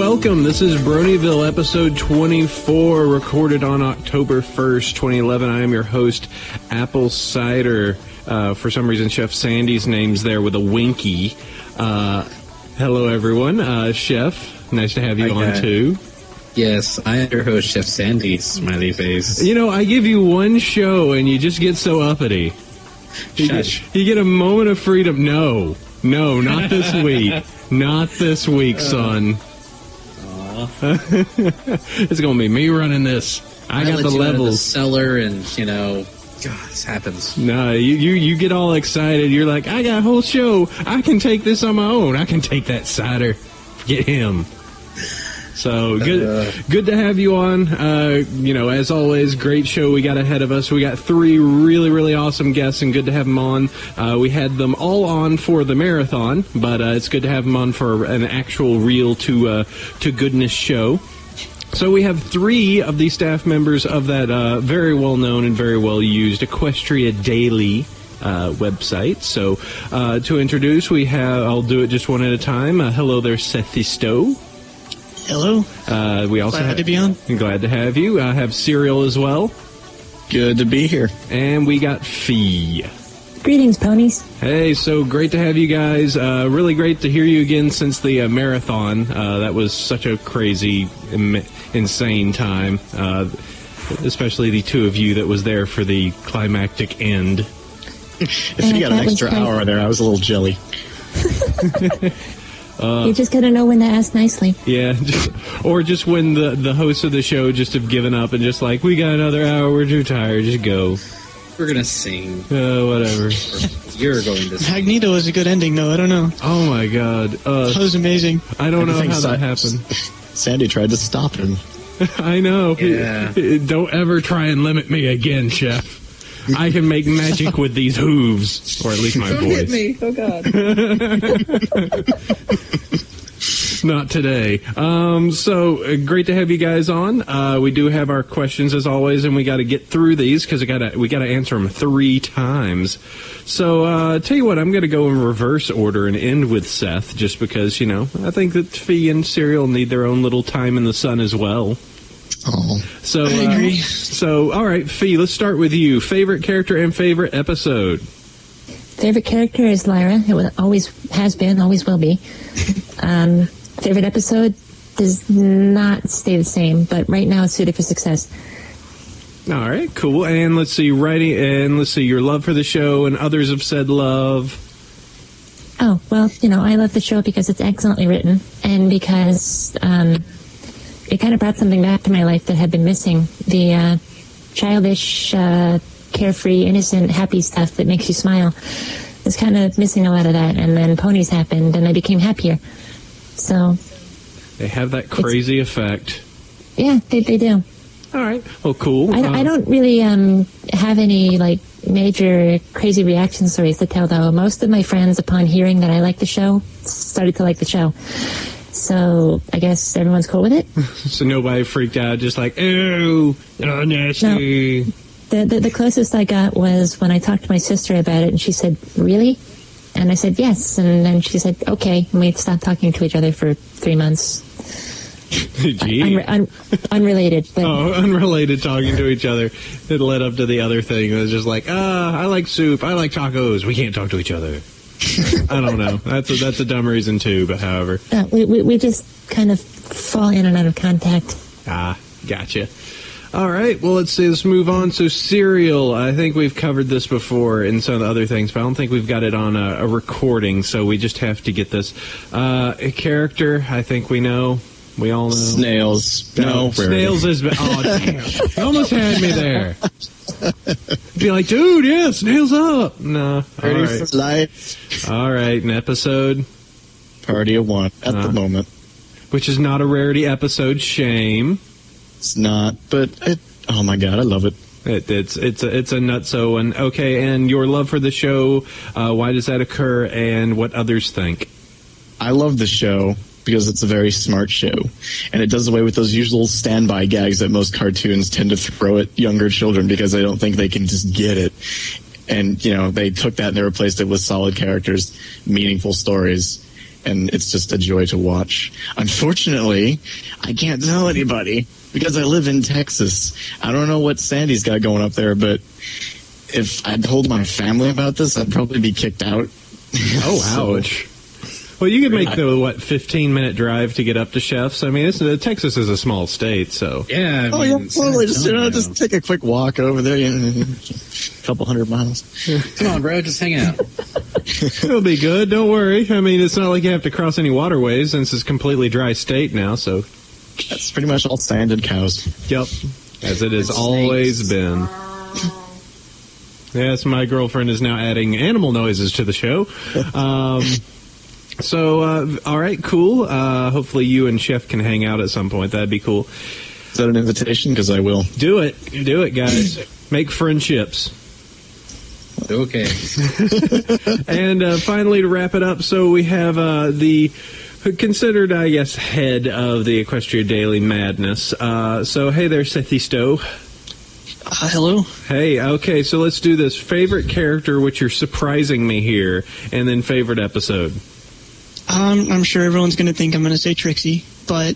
welcome. This is Bronyville, episode 24, recorded on October 1st, 2011. I am your host, Apple Cider. For some reason, Chef Sandy's name's there with a winky. Hello, everyone. Chef, nice to have you on, too. Yes, I am your host, Chef Sandy, smiley face. You know, I give you one show, and you just get so uppity. Shush. You get a moment of freedom. No, not this week. Not this week, son. It's going to be me running this. I got the levels. The cellar and, God, this happens. No, you get all excited. You're like, I got a whole show. I can take this on my own. I can take that cider. Forget him. So, good to have you on. As always, great show we got ahead of us. We got 3 really, really awesome guests, and good to have them on. We had them all on for the marathon, but it's good to have them on for an actual real to goodness show. So we have 3 of the staff members of that very well-known and very well-used Equestria Daily website. So to introduce, I'll do it just one at a time. Hello there, Sethy Stowe. Hello. We also glad to be on. Glad to have you. I have Serial as well. Good to be here. And we got Fee. Greetings, ponies. Hey, so great to have you guys. Really great to hear you again since the marathon. That was such a crazy, insane time. Especially the 2 of you that was there for the climactic end. If you got an extra hour there, I was a little jelly. You just gotta know when to ask nicely. Yeah, or just when the hosts of the show just have given up and just like, we got another hour, we're too tired, just go. We're gonna sing. Whatever. You're going to sing. Magneto was a good ending, though. I don't know. Oh my God. That was amazing. I don't know how that happened. Sandy tried to stop him. I know. Yeah. Don't ever try and limit me again, Chef. I can make magic with these hooves, or at least my voice. Hit me! Oh God! Not today. So great to have you guys on. We do have our questions as always, and we got to get through these because we got to answer them 3 times. So tell you what, I'm going to go in reverse order and end with Seth, just because I think that Fee and Serial need their own little time in the sun as well. Oh, so I agree. So, all right, Fee, let's start with you. Favorite character and favorite episode? Favorite character is Lyra. It always has been, always will be. Favorite episode does not stay the same, but right now it's Suited for Success. All right, cool. And let's see, your love for the show, and others have said love. Oh, well, I love the show because it's excellently written, and because it kind of brought something back to my life that had been missing. The childish, carefree, innocent, happy stuff that makes you smile. I was kind of missing a lot of that, and then ponies happened, and I became happier. So they have that crazy effect. Yeah, they do. All right. Well, cool. I don't really have any major crazy reaction stories to tell, though. Most of my friends, upon hearing that I like the show, started to like the show. So I guess everyone's cool with it. So nobody freaked out, just like, ooh, oh, nasty. No, the closest I got was when I talked to my sister about it, and she said, really? And I said, yes. And then she said, okay. And we stopped talking to each other for 3 months. Gee. Unrelated. But unrelated talking to each other. It led up to the other thing. It was just like, I like soup. I like tacos. We can't talk to each other. I don't know. That's a dumb reason too, but however. We just kind of fall in and out of contact. Gotcha. All right, well, let's move on. So, Serial, I think we've covered this before in some of the other things, but I don't think we've got it on a recording, so we just have to get this. A character, I think we know. We all know. Snails. No. Snails is... Oh, damn. You almost had me there. Be like, dude, yeah, Snails up. No. Ready for life. All right, an episode. Party of 1 at the moment. Which is not a rarity episode. Shame. It's not, but oh my God, I love it. It's a nutso one. Okay, and your love for the show, why does that occur, and what others think? I love the show because it's a very smart show, and it does away with those usual standby gags that most cartoons tend to throw at younger children because they don't think they can just get it. And, they took that and they replaced it with solid characters, meaningful stories. and it's just a joy to watch. Unfortunately, I can't tell anybody because I live in Texas. I don't know what Sandy's got going up there, but if I told my family about this, I'd probably be kicked out. Oh, ouch. Well, you could make the, 15-minute drive to get up to Chef's? I mean, Texas is a small state, so... Yeah, I mean, just take a quick walk over there, a couple 100 miles. Come on, bro, just hang out. It'll be good, don't worry. I mean, it's not like you have to cross any waterways since it's a completely dry state now, so... That's pretty much all sand and cows. Yep, as it has always been. Yes, my girlfriend is now adding animal noises to the show. So, all right, cool. Hopefully you and Chef can hang out at some point. That'd be cool. Is that an invitation? Because I will. Do it. Do it, guys. Make friendships. Okay. And finally, to wrap it up, so we have the considered, I guess, head of the Equestria Daily Madness. So, hey there, Sethy Stowe. Hello. Hey, okay, so let's do this. Favorite character, which you're surprising me here, and then favorite episode. I'm sure everyone's going to think I'm going to say Trixie, but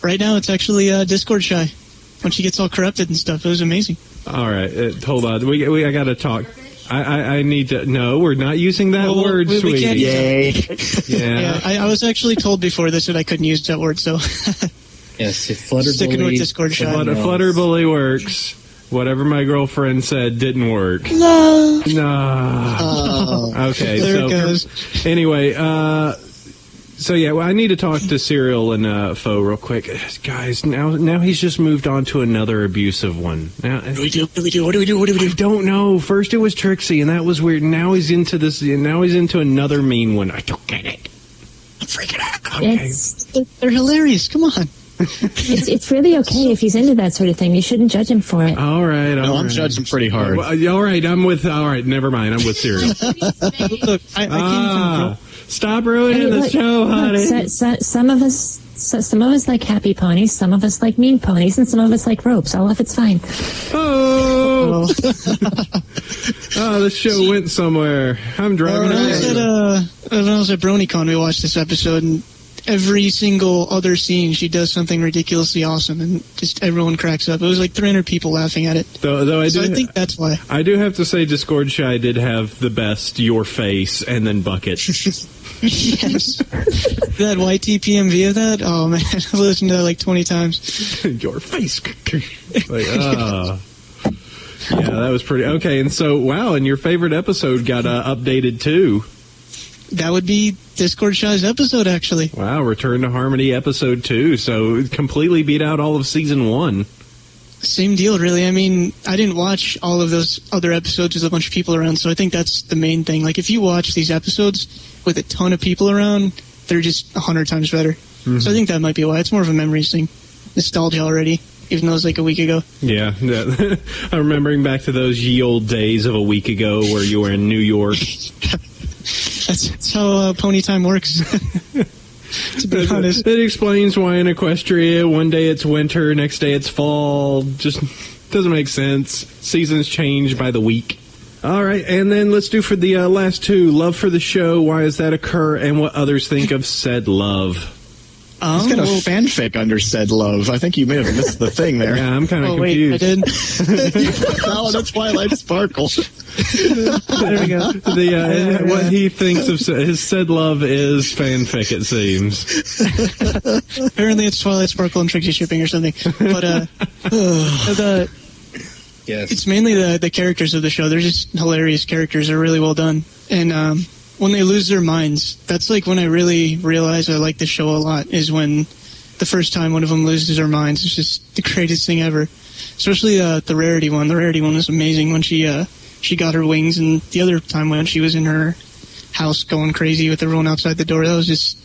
right now it's actually Discord Shy. When she gets all corrupted and stuff, it was amazing. All right, hold on. I got to talk. I need to... No, we're not using that word, sweetie. We can't use Yay. Yeah. I was actually told before this that I couldn't use that word, so... Yes, if Flutter Sticking Bully... with Discord Shy. Flutter Bully works. Whatever my girlfriend said didn't work. No. No. Okay, there so... it goes. Anyway, so yeah, well, I need to talk to Cyril and Foe real quick, guys. Now he's just moved on to another abusive one. Now, What do we do? I don't know. First it was Trixie, and that was weird. Now he's into this. Now he's into another mean one. I don't get it. I'm freaking out. Okay. They're hilarious. Come on. It's really okay if he's into that sort of thing. You shouldn't judge him for it. All right. No, I'm judging pretty hard. All right, all right, never mind. I'm with Cyril. Look, I came from... Stop ruining the show, honey. Some of us like happy ponies, some of us like mean ponies, and some of us like ropes. All of it's fine. Oh, this show went somewhere. I'm driving When I was at BronyCon, we watched this episode, and every single other scene, she does something ridiculously awesome, and just everyone cracks up. It was like 300 people laughing at it. Though I think that's why. I do have to say, Discord Shy did have the best your face and then bucket. Yes. That YTPMV of that? Oh, man. I've listened to that like 20 times. Your face. Like, yeah, that was pretty... Okay, and so, wow, and your favorite episode got updated, too. That would be Discord Shy's episode, actually. Wow, Return to Harmony episode 2, so it completely beat out all of season 1. Same deal, really. I mean, I didn't watch all of those other episodes with a bunch of people around, so I think that's the main thing. Like, if you watch these episodes with a ton of people around, they're just 100 times better. Mm-hmm. So I think that might be why. It's more of a memories thing. Nostalgia already, even though it was like a week ago. Yeah. I'm remembering back to those ye old days of a week ago where you were in New York. That's how pony time works. To be honest. It explains why in Equestria, one day it's winter, next day it's fall. Just doesn't make sense. Seasons change by the week. All right, and then let's do for the last two. Love for the show, why does that occur, and what others think of said love. He's got a fanfic under said love. I think you may have missed the thing there. Yeah, I'm kind of confused. Wait, I did. Oh, that's Twilight Sparkle. There we go. What he thinks of his said love is fanfic, it seems. Apparently it's Twilight Sparkle and Trixie shipping or something. But Yes. It's mainly the characters of the show. They're just hilarious characters. They're really well done. And when they lose their minds, that's like when I really realize I like the show a lot, is when the first time one of them loses their minds. It's just the greatest thing ever. Especially the Rarity one. The Rarity one was amazing when she got her wings, and the other time when she was in her house going crazy with everyone outside the door. That was just...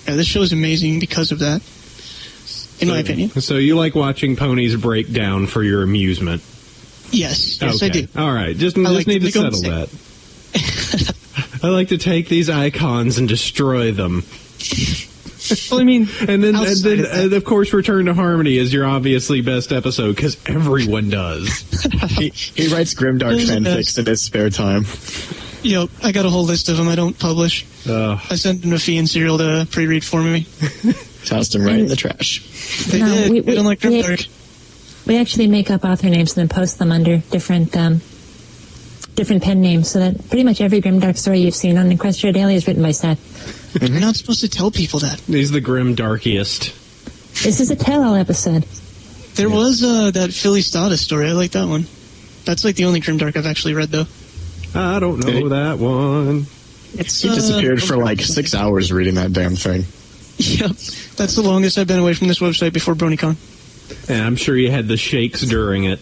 Yeah, this show is amazing because of that, in my opinion. So you like watching ponies break down for your amusement? Yes, okay. I do. All right, just need to settle that. I like to take these icons and destroy them. Well, I mean, and then of course, Return to Harmony is your obviously best episode because everyone does. He writes grimdark fanfics in his spare time. Yep, I got a whole list of them. I don't publish. I sent them to Fee and Serial to pre-read for me. Tossed them right in the trash. They did. They don't like Grimdark. We actually make up author names and then post them under different pen names, so that pretty much every Grimdark story you've seen on Equestria Daily is written by Seth. You're not supposed to tell people that. He's the Grimdarkiest. This is a tell-all episode. There was that Philly Stardust story. I like that one. That's like the only Grimdark I've actually read, though. I don't know that one. He disappeared for like 6 hours reading that damn thing. Yep. That's the longest I've been away from this website before BronyCon. And I'm sure you had the shakes during it.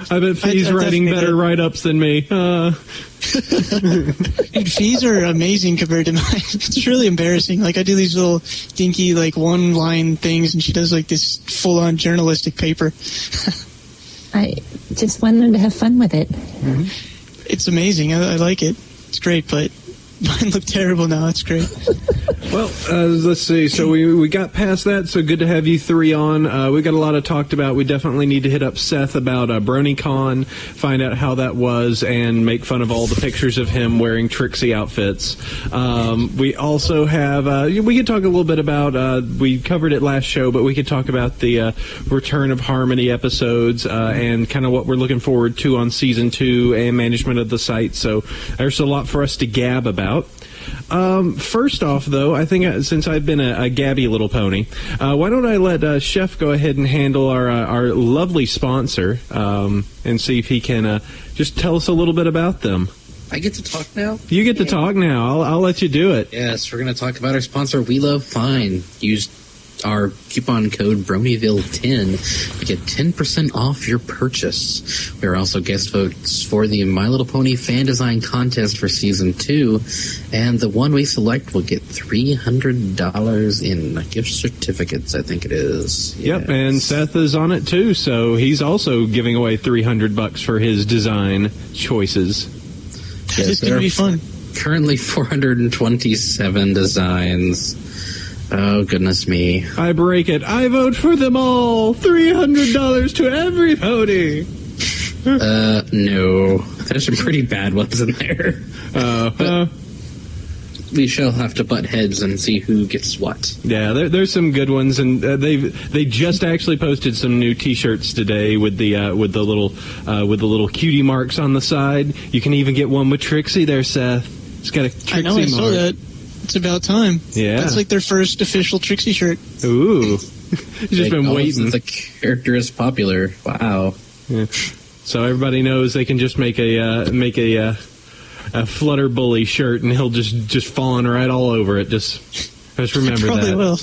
I bet Fee's writing better write-ups than me. Dude, Fees are amazing compared to mine. It's really embarrassing. Like, I do these little dinky, like, one-line things, and she does, like, this full-on journalistic paper. I just wanted to have fun with it. Mm-hmm. It's amazing. I like it. It's great, but mine look terrible now. It's great. Well, let's see. So we got past that, so good to have you three on. We got a lot of talked about. We definitely need to hit up Seth about BronyCon, find out how that was, and make fun of all the pictures of him wearing Trixie outfits. We also have, we could talk a little bit about, we covered it last show, but we could talk about the Return of Harmony episodes and kind of what we're looking forward to on Season 2 and management of the site. So there's a lot for us to gab about. First off, though, I think since I've been a gabby little pony, why don't I let Chef go ahead and handle our lovely sponsor and see if he can just tell us a little bit about them. I get to talk now? You get to talk now. I'll let you do it. Yes, we're going to talk about our sponsor, We Love Fine. Use our coupon code Bronyville10 to get 10% off your purchase. We are also guest votes for the My Little Pony fan design contest for Season 2, and the one we select will get $300 in gift certificates, I think it is. Yes. Yep, and Seth is on it too, so he's also giving away $300 for his design choices. Yes, it's going to be fun. Currently 427 designs. Oh, goodness me. I break it. I vote for them all. $300 to every pony. No. There's some pretty bad ones in there. We shall have to butt heads and see who gets what. Yeah, there's some good ones, and they just actually posted some new T-shirts today with the little cutie marks on the side. You can even get one with Trixie there, Seth. It's got a Trixie mark. I saw that. It's about time. Yeah. That's like their first official Trixie shirt. Ooh. Just been waiting. The character is popular. Wow. Yeah. So everybody knows they can just make a Flutter Bully shirt, and he'll just fawn right all over it. Just remember probably that. Will.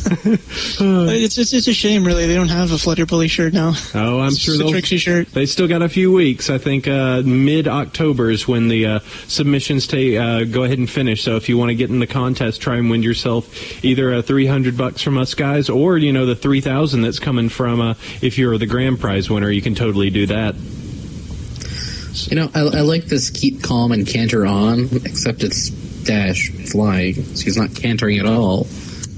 It's a shame, really. They don't have a Flutter Bully shirt now. Oh, I'm sure they'll. Trixie shirt. They still got a few weeks. I think mid-October is when the submissions go ahead and finish. So if you want to get in the contest, try and win yourself either $300 from us guys, or the $3,000 that's coming from if you're the grand prize winner. You can totally do that. I like this keep calm and canter on, except it's dash fly. She's not cantering at all.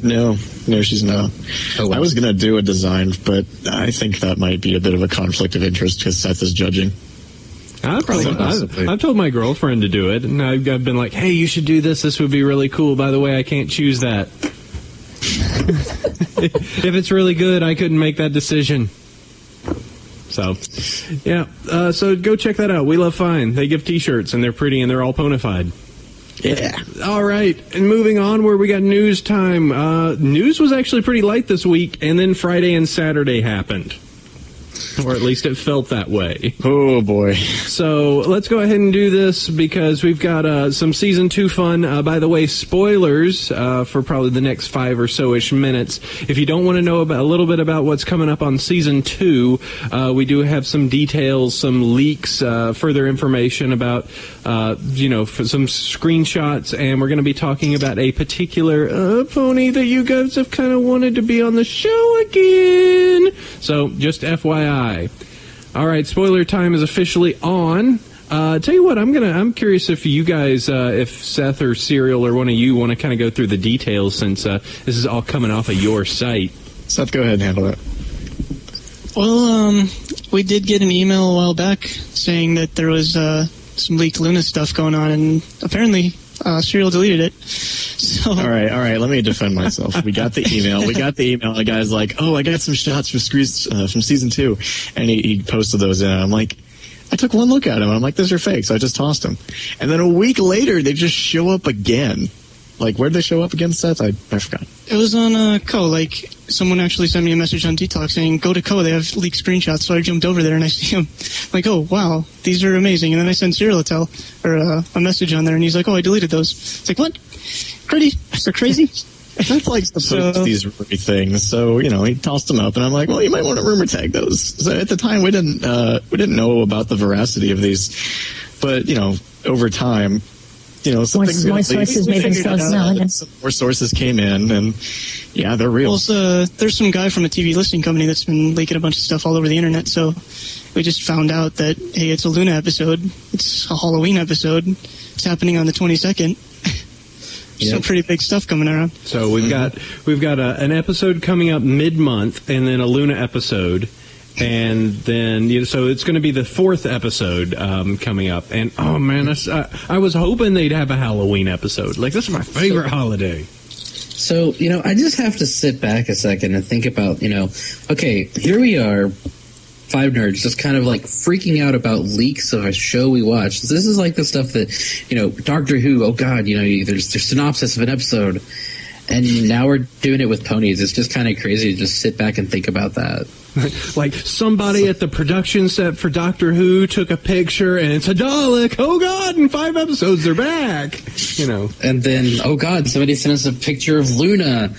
No, she's not. Oh, well. I was going to do a design, but I think that might be a bit of a conflict of interest because Seth is judging. I've told my girlfriend to do it, and I've been like, hey, you should do this. This would be really cool. By the way, I can't choose that. If it's really good, I couldn't make that decision. So, yeah. So go check that out. We Love Fine. They give T-shirts, and they're pretty, and they're all ponified. Yeah. All right. And moving on, where we got news time. News was actually pretty light this week, and then Friday and Saturday happened. Or at least it felt that way. Oh, boy. So let's go ahead and do this because we've got some Season 2 fun. By the way, spoilers for probably the next 5 or so-ish minutes. If you don't want to know a little bit about what's coming up on Season 2, we do have some details, some leaks, further information about, some screenshots, and we're going to be talking about a particular pony that you guys have kind of wanted to be on the show again. So just FYI. All right, spoiler time is officially on. Tell you what, I'm curious if you guys, if Seth or Serial or one of you want to kind of go through the details since this is all coming off of your site. Seth, go ahead and handle it. Well, we did get an email a while back saying that there was some leaked Luna stuff going on, and apparently Serial deleted it. So All right. Let me defend myself. We got the email. The guy's like, "Oh, I got some shots from season 2," and he posted those in. I'm like, I took one look at them, and I'm like, "Those are fake," so I just tossed them. And then a week later, they just show up again. Like, where'd they show up again, Seth? I forgot. it was on Co. Like, someone actually sent me a message on Detox saying, "Go to Co. They have leaked screenshots." So I jumped over there and I see them. Like, oh wow, these are amazing. And then I sent Serial a message on there, and he's like, "Oh, I deleted those." It's like, what? They're crazy. That's like supposed these rumor things. So, he tossed them up, and I'm like, well, you might want to rumor tag those. So at the time, we didn't know about the veracity of these, but over time, some things more sources made themselves known. Some more sources came in, and yeah, they're real. Also, there's some guy from a TV listing company that's been leaking a bunch of stuff all over the internet. So we just found out that, hey, it's a Luna episode. It's a Halloween episode. It's happening on the 22nd. Some pretty big stuff coming around. So we've got an episode coming up mid-month, and then a Luna episode, and then so it's going to be the 4th episode coming up. And oh man, I was hoping they'd have a Halloween episode. Like, this is my favorite holiday. So I just have to sit back a second and think about okay, here we are. 5 nerds just kind of like freaking out about leaks of a show we watched. This is like the stuff that, Doctor Who, oh God, there's synopsis of an episode. And now we're doing it with ponies. It's just kind of crazy to just sit back and think about that. Like, somebody at the production set for Doctor Who took a picture, and it's a Dalek. Oh God, in 5 episodes they're back. And then, oh God, somebody sent us a picture of Luna.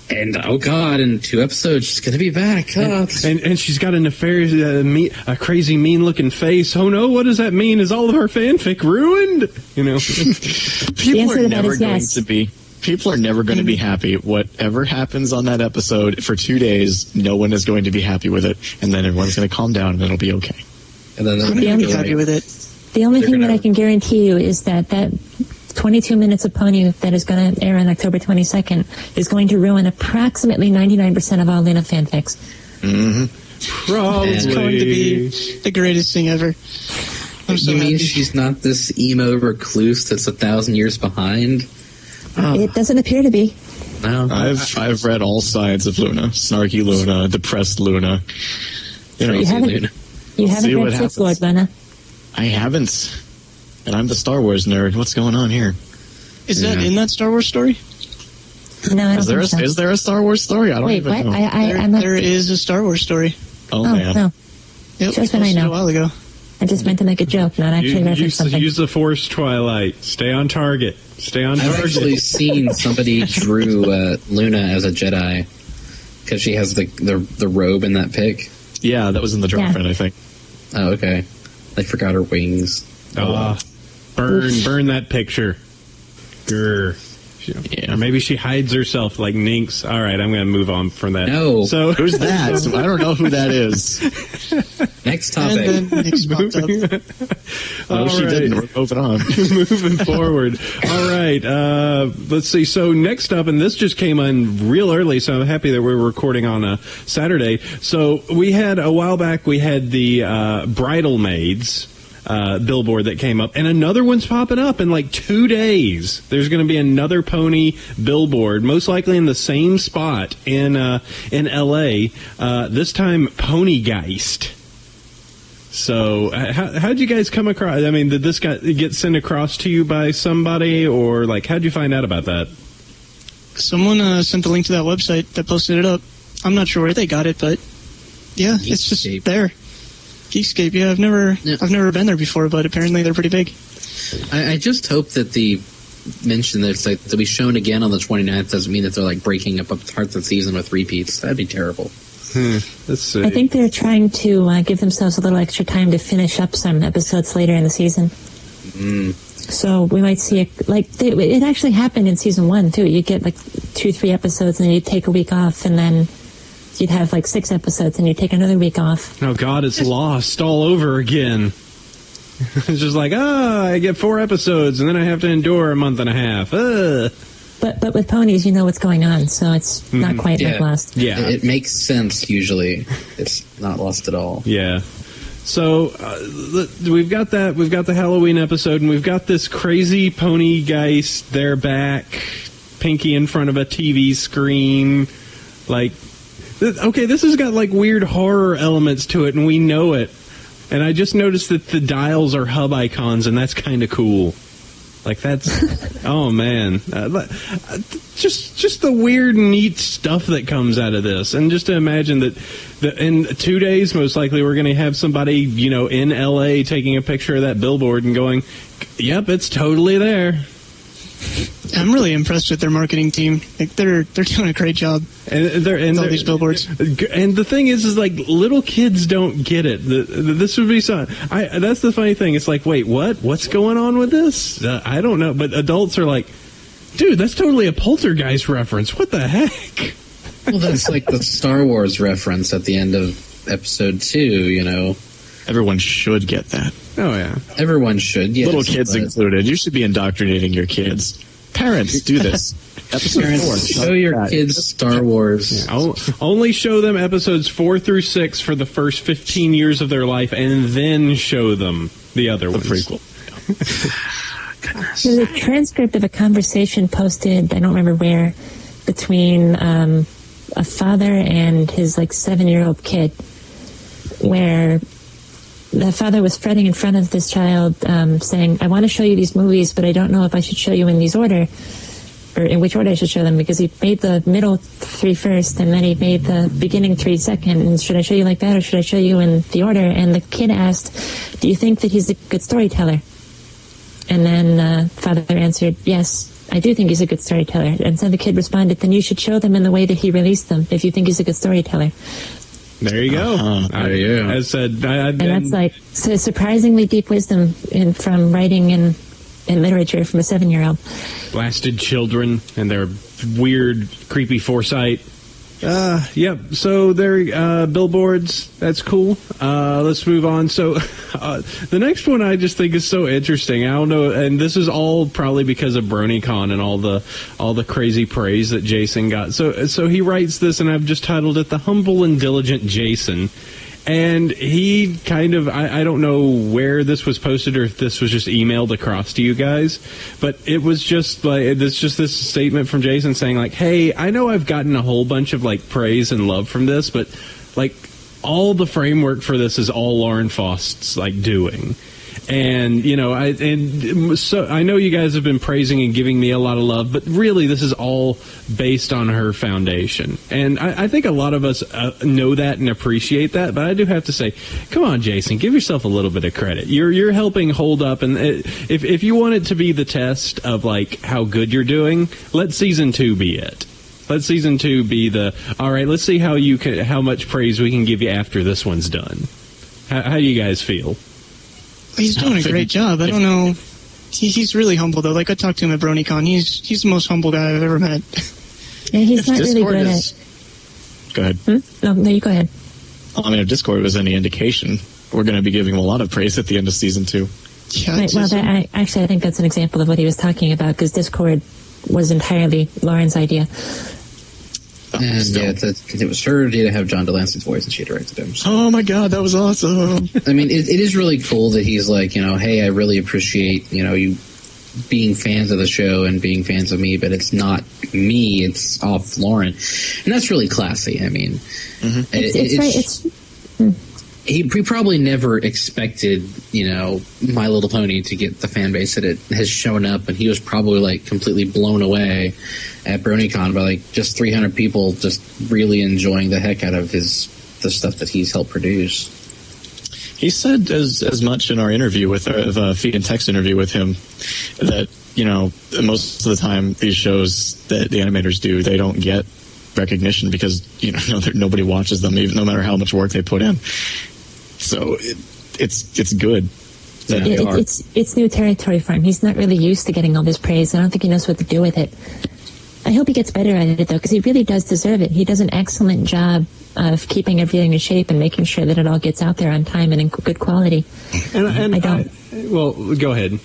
And oh God, in 2 episodes she's gonna be back. And she's got a nefarious, a crazy, mean-looking face. Oh no, what does that mean? Is all of her fanfic ruined? People are never going to be happy. Whatever happens on that episode for 2 days, no one is going to be happy with it, and then everyone's going to calm down, and it'll be okay. And then I'm going to be happy with it. The only thing that I can guarantee you is that 22 minutes of Pony that is going to air on October 22nd is going to ruin approximately 99% of all Luna fanfics. Mm-hmm. Probably. It's going to be the greatest thing ever. I'm so you mean happy. she's not this emo recluse that's 1,000 years behind? It doesn't appear to be. No. I've read all sides of Luna. Snarky Luna, depressed Luna. You haven't read Sith Lord, Luna. I haven't. And I'm the Star Wars nerd. What's going on here? Is that in that Star Wars story? No, I don't think so. Is there a Star Wars story? I don't Wait, even what? know. There is a Star Wars story. Oh man. No. Yep, Just when I posted know. a while ago. I just meant to make a joke, not actually reference something. Use the Force, Twilight. Stay on target. I've actually seen somebody drew Luna as a Jedi because she has the robe in that pic. Yeah, that was in the girlfriend, I think. Oh, okay. I forgot her wings. Burn that picture. Grr. Yeah. Or maybe she hides herself like Nynx. All right, I'm going to move on from that. No. So Who's that? I don't know who that is. Next topic. And then Nick's popped up. No, she didn't. We're moving on. Moving forward. All right. Let's see. So next up, and this just came on real early, so I'm happy that we're recording on a Saturday. So we had, a while back, we had the Bridal Maids billboard that came up, and another one's popping up in like 2 days. There's going to be another pony billboard, most likely in the same spot in LA. This time, Ponygeist. So, how'd you guys come across? I mean, did this get sent across to you by somebody, or like, how'd you find out about that? Someone sent the link to that website that posted it up. I'm not sure where they got it, but yeah, it's just there. Geekscape, yeah, I've never been there before, but apparently they're pretty big. I just hope that the mention that it's like to be shown again on the 29th doesn't mean that they're like breaking up parts of the season with repeats. That'd be terrible. Let's see. I think they're trying to give themselves a little extra time to finish up some episodes later in the season. So we might see it actually happened in season 1 too. You get like 2-3 episodes, and then you take a week off, and then you'd have like 6 episodes, and you take another week off. Oh God, it's lost all over again. It's just like, I get 4 episodes, and then I have to endure a month and a half. But with ponies, you know what's going on, so it's not quite like lost. Yeah, it makes sense usually. It's not lost at all. Yeah. So we've got that. We've got the Halloween episode, and we've got this crazy pony geist. They're back, Pinky in front of a TV screen. Like, okay, this has got like weird horror elements to it, and we know it. And I just noticed that the dials are hub icons, and that's kind of cool. Like, that's, oh man, just the weird, neat stuff that comes out of this. And just to imagine that in 2 days, most likely, we're going to have somebody, you know, in LA taking a picture of that billboard and going, yep, it's totally there. I'm really impressed with their marketing team. Like, they're doing a great job. And all these billboards. And the thing is like, little kids don't get it. This would be something. That's the funny thing. It's like, wait, what? What's going on with this? I don't know. But adults are like, dude, that's totally a Poltergeist reference. What the heck? Well, that's like the Star Wars reference at the end of episode 2, you know. Everyone should get that. Oh, yeah. Everyone should, yes. Little kids included. You should be indoctrinating your kids. Parents, do this. Episode 4. Show your kids Star Wars. Yeah, only show them episodes 4 through 6 for the first 15 years of their life, and then show them the other ones. The prequel. There's a transcript of a conversation posted, I don't remember where, between a father and his like 7-year-old kid, where the father was fretting in front of this child, saying, I want to show you these movies, but I don't know if I should show you in these order, or in which order I should show them, because he made the middle 3 first, and then he made the beginning 3 second, and should I show you like that, or should I show you in the order? And the kid asked, do you think that he's a good storyteller? And then father answered, yes, I do think he's a good storyteller. And so the kid responded, then you should show them in the way that he released them, if you think he's a good storyteller. There you go. There you go. I said, and that's like surprisingly deep wisdom from writing and literature from a 7-year-old. Blasted children and their weird, creepy foresight. Yep. So they're billboards. That's cool. Let's move on. So the next one I just think is so interesting. I don't know, and this is all probably because of BronyCon and all the crazy praise that Jason got. So he writes this, and I've just titled it "The Humble and Diligent Jason." And he kind of, I don't know where this was posted or if this was just emailed across to you guys, but it was just like, it's just this statement from Jason saying like, hey, I know I've gotten a whole bunch of like praise and love from this, but like all the framework for this is all Lauren Faust's like doing. And, you know, so I know you guys have been praising and giving me a lot of love, but really this is all based on her foundation. And I think a lot of us know that and appreciate that, but I do have to say, come on, Jason, give yourself a little bit of credit. You're helping hold up, and if you want it to be the test of, like, how good you're doing, let Season 2 be it. Let Season 2 be all right, let's see how much praise we can give you after this one's done. How do you guys feel? He's doing a great job. I don't know. He's really humble, though. Like, I talked to him at BronyCon. He's the most humble guy I've ever met. Yeah, he's not really good at... Go ahead. No, you go ahead. I mean, if Discord was any indication, we're going to be giving him a lot of praise at the end of Season 2. Yeah, right, well, I think that's an example of what he was talking about, because Discord was entirely Lauren's idea. And yeah, it was her idea to have John Delancey's voice, and she directed him. So. Oh my God, that was awesome! I mean, it is really cool that he's like, you know, hey, I really appreciate, you know, you being fans of the show and being fans of me, but it's not me, it's off Lauren, and that's really classy. I mean, he probably never expected, you know, My Little Pony to get the fan base that it has shown up, and he was probably like completely blown away at BronyCon by like just 300 people just really enjoying the heck out of the stuff that he's helped produce. He said as much in our interview with feed and text interview with him that, you know, most of the time these shows that the animators do, they don't get recognition because, you know, nobody watches them, even no matter how much work they put in. So it's good. It's new territory for him. He's not really used to getting all this praise. I don't think he knows what to do with it. I hope he gets better at it, though, because he really does deserve it. He does an excellent job of keeping everything in shape and making sure that it all gets out there on time and in good quality. And I don't. Well, go ahead.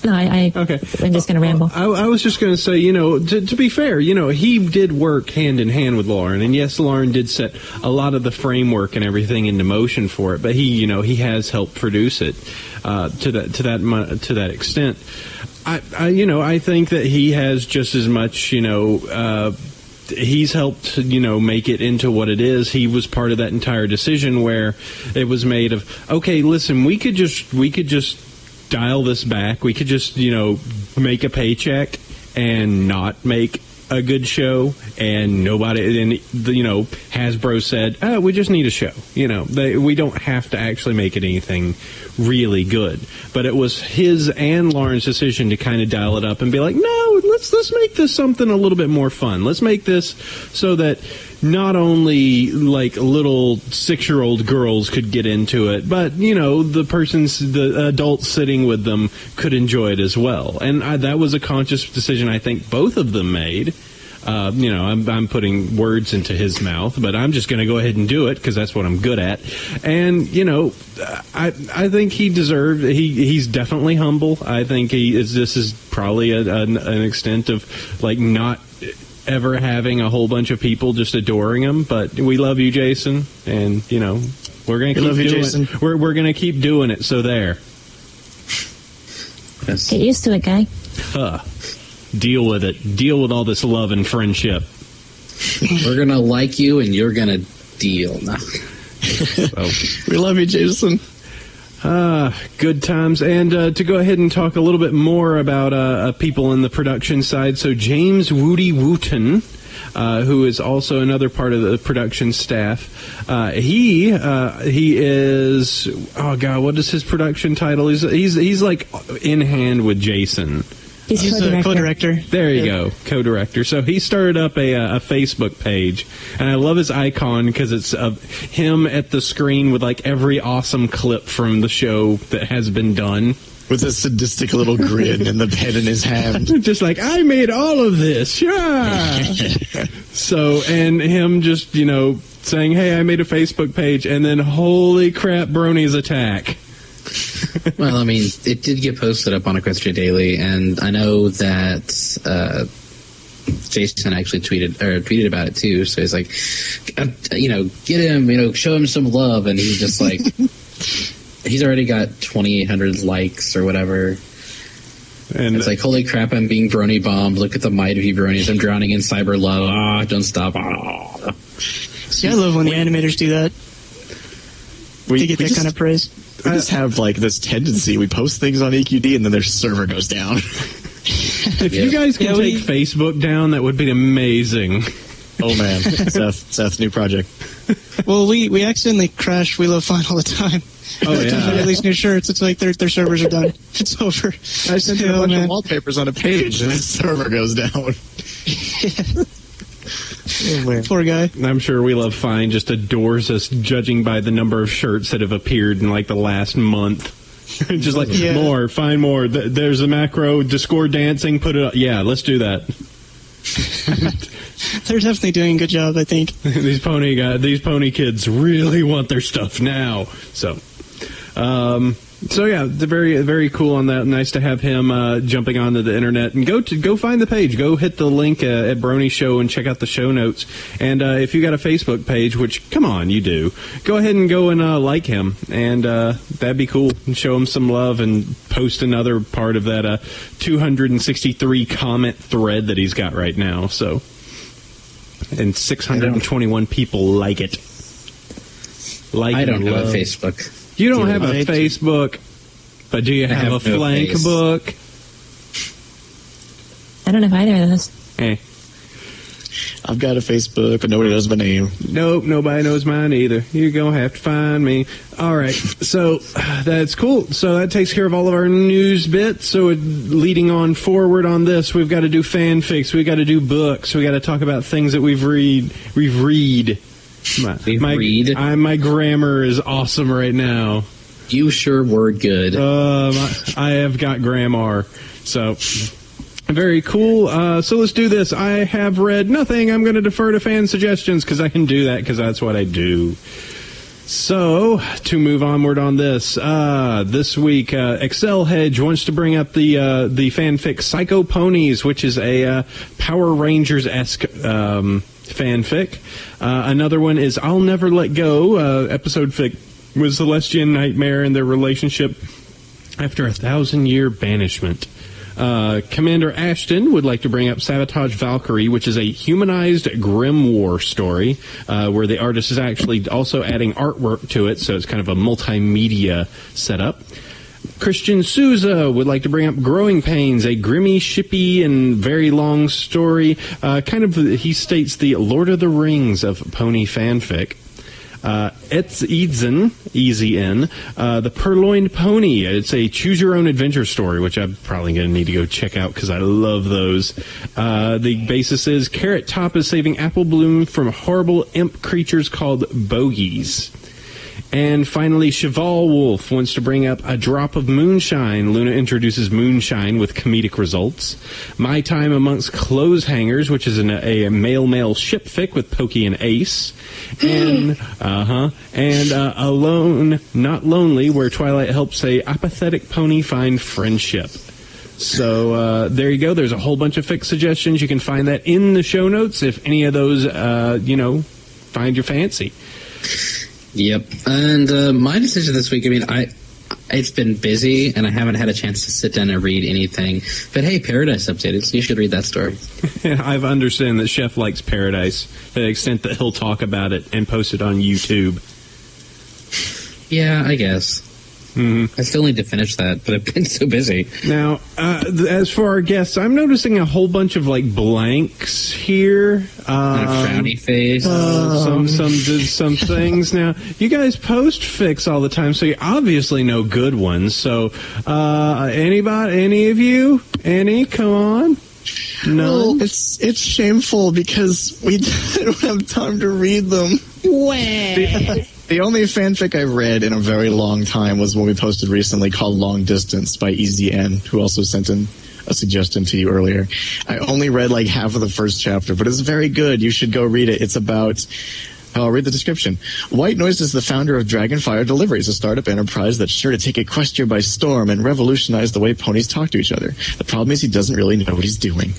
No, Okay. I'm just going to ramble. I was just going to say, to be fair, he did work hand in hand with Lauren, and yes, Lauren did set a lot of the framework and everything into motion for it, but he has helped produce it to that extent. I think that he has just as much, he's helped, make it into what it is. He was part of that entire decision where it was made of, okay, listen, we could just dial this back. We could just, make a paycheck and not make a good show, and Hasbro said, we just need a show. We don't have to actually make it anything really good. But it was his and Lauren's decision to kind of dial it up and be like, no, let's make this something a little bit more fun. Let's make this so that not only like little 6-year-old girls could get into it, but the adults sitting with them could enjoy it as well. And that was a conscious decision I think both of them made. I'm putting words into his mouth, but I'm just going to go ahead and do it because that's what I'm good at. And I think he deserved. He's definitely humble. I think this is probably an extent of like not ever having a whole bunch of people just adoring him, but we love you, Jason, and we're gonna keep doing it. We're gonna keep doing it. So there. Get used to it, guy. Deal with it. Deal with all this love and friendship. We're gonna like you, and you're gonna deal. No. We love you, Jason. Good times. And to go ahead and talk a little bit more about people in the production side. So James Woody Wooten, who is also another part of the production staff. He is, oh God, what is his production title? He's like in hand with Jason. He's a co-director. There you go, co-director. So he started up a Facebook page, and I love his icon because it's him at the screen with like every awesome clip from the show that has been done. With a sadistic little grin and the pen in his hand. Just like, I made all of this. Yeah. So, and him just, saying, hey, I made a Facebook page, and then holy crap, Brony's attack. Well, I mean, it did get posted up on Equestria Daily, and I know that Jason actually tweeted about it too. So he's like, get him, show him some love, and he's just like, he's already got 2,800 likes or whatever. And it's like, holy crap, I'm being Brony bombed. Look at the might of you, Bronies. I'm drowning in cyber love. Don't stop. See, I love when the animators do that. They get that kind of praise. We just have like this tendency. We post things on EQD and then their server goes down. If you guys can take Facebook down, that would be amazing. Oh man, Seth, new project. Well, we accidentally crash We Love Fine all the time. Oh yeah. At least new shirts. It's like their servers are done. It's over. I sent a bunch of wallpapers on a page and his server goes down. Oh, poor guy. I'm sure We Love Fine just adores us, judging by the number of shirts that have appeared in like the last month. Just like, more, find more. There's a macro, Discord dancing, put it up. Yeah, let's do that. They're definitely doing a good job, I think. These pony kids really want their stuff now. So yeah, very, very cool on that. Nice to have him jumping onto the internet. And go find the page. Go hit the link at Brony Show and check out the show notes. And if you got a Facebook page, which, come on, you do, go ahead and go and like him. And that'd be cool. And show him some love and post another part of that 263 comment thread that he's got right now. So, and 621 people like it. I don't have a Facebook. You don't have a Facebook, but do you have a flank book? I don't have either of those. I've got a Facebook, but nobody knows my name. Nope, nobody knows mine either. You're going to have to find me. All right, so that's cool. So that takes care of all of our news bits. So leading on forward on this, we've got to do fanfics. We've got to do books. We've got to talk about things that we've read. My grammar is awesome right now. You sure word good. I have got grammar. So, very cool. So let's do this. I have read nothing. I'm going to defer to fan suggestions because I can do that because that's what I do. So, to move onward on this, this week, Excel Hedge wants to bring up the fanfic Psycho Ponies, which is a Power Rangers-esque fanfic. Another one is I'll Never Let Go, episode fic with Celestia and Nightmare and their relationship after a 1,000-year banishment. Commander Ashton would like to bring up Sabotage Valkyrie, which is a humanized Grim War story, where the artist is actually also adding artwork to it, so it's kind of a multimedia setup. Christian Souza would like to bring up Growing Pains, a grimy, shippy, and very long story. He states the Lord of the Rings of pony fanfic. It's Eason, E-Z-N, The Purloined Pony. It's a choose-your-own-adventure story, which I'm probably going to need to go check out because I love those. The basis is Carrot Top is saving Apple Bloom from horrible imp creatures called bogies. And finally, Cheval Wolf wants to bring up A Drop of Moonshine. Luna introduces moonshine with comedic results. My Time Amongst Clothes Hangers, which is a male-male ship fic with Pokey and Ace. And Alone, Not Lonely, where Twilight helps a apathetic pony find friendship. So there you go. There's a whole bunch of fic suggestions. You can find that in the show notes if any of those, find your fancy. Yep. And my decision this week, it's been busy, and I haven't had a chance to sit down and read anything. But hey, Paradise updated, so you should read that story. I've understand that Chef likes Paradise to the extent that he'll talk about it and post it on YouTube. Yeah, I guess. Mm-hmm. I still need to finish that, but I've been so busy. Now, as for our guests, I'm noticing a whole bunch of blanks here. And a frowny face. Some things. Now, you guys post fics all the time, so you obviously know good ones. So, anybody, any of you, come on. No, well, it's shameful because we don't have time to read them. The only fanfic I read in a very long time was one we posted recently called Long Distance by EZN, who also sent in a suggestion to you earlier. I only read half of the first chapter, but it's very good. You should go read it. It's about... I'll read the description. White Noise is the founder of Dragonfire Deliveries, a startup enterprise that's sure to take Equestria by storm and revolutionize the way ponies talk to each other. The problem is he doesn't really know what he's doing.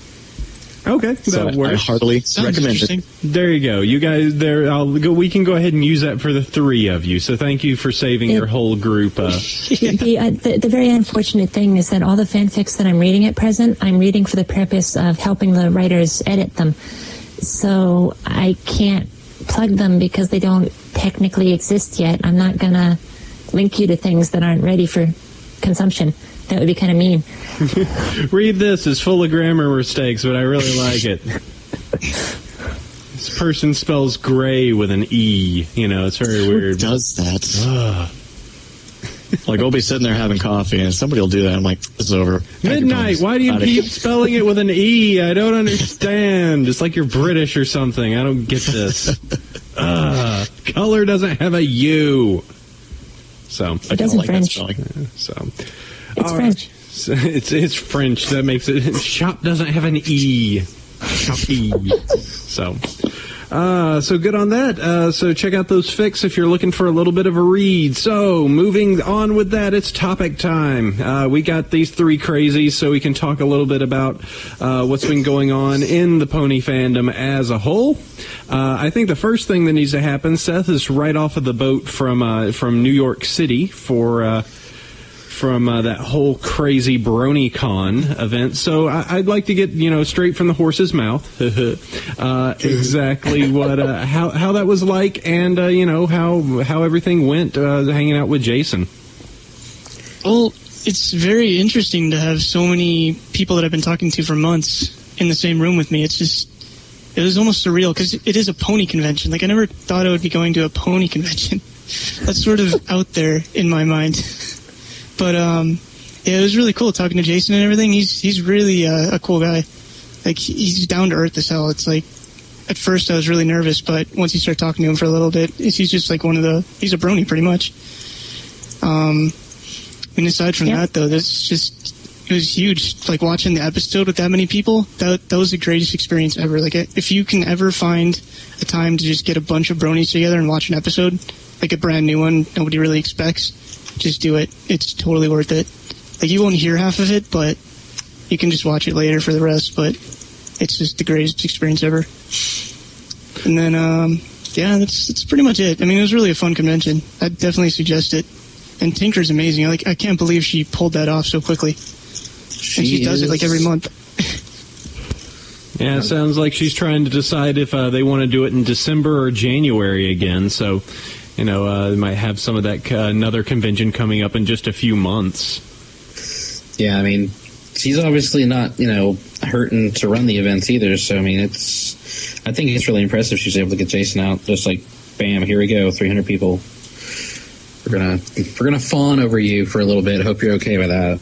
Okay, that works. I heartily recommend it. There you go. You guys, we can go ahead and use that for the three of you. So thank you for saving your whole group. The very unfortunate thing is that all the fanfics that I'm reading at present, I'm reading for the purpose of helping the writers edit them. So I can't plug them because they don't technically exist yet. I'm not going to link you to things that aren't ready for consumption. That would be kind of mean. Read this. It's full of grammar mistakes, but I really like it. This person spells gray with an E. It's very weird. Who does that? I'll be sitting there having coffee, and somebody will do that. I'm like, it's over. Midnight. Why do you keep spelling it with an E? I don't understand. It's like you're British or something. I don't get this. Color doesn't have a U. So it doesn't French. It's French. It's French. That makes it. Shop doesn't have an E. Shop E. So good on that. So check out those fics if you're looking for a little bit of a read. So moving on with that, it's topic time. We got these three crazies, so we can talk a little bit about what's been going on in the pony fandom as a whole. I think the first thing that needs to happen, Seth is right off of the boat from New York City from that whole crazy BronyCon event. So I'd like to get, straight from the horse's mouth, exactly what, how that was like, and, how everything went, hanging out with Jason. Well, it's very interesting to have so many people that I've been talking to for months in the same room with me. It was almost surreal because it is a pony convention. I never thought I would be going to a pony convention. That's sort of out there in my mind. But, it was really cool talking to Jason and everything. He's really a cool guy. He's down to earth as hell. It's at first I was really nervous, but once you start talking to him for a little bit, he's just he's a brony pretty much. Aside from that, though, it was huge. Watching the episode with that many people, that was the greatest experience ever. If you can ever find a time to just get a bunch of bronies together and watch an episode, like a brand new one nobody really expects, just do it. It's totally worth it. Like, you won't hear half of it, but you can just watch it later for the rest. But it's just the greatest experience ever. And then, yeah, that's pretty much it. I mean, it was really a fun convention. I'd definitely suggest it. And Tinker's amazing. I can't believe she pulled that off so quickly. She does it like every month. Yeah, it sounds like she's trying to decide if they want to do it in December or January again. So, they might have some of that another convention coming up in just a few months. Yeah, I mean, she's obviously not, hurting to run the events either. So, I mean, I think it's really impressive she's able to get Jason out. Just like, bam, here we go, 300 people. We're gonna fawn over you for a little bit. Hope you're okay with that.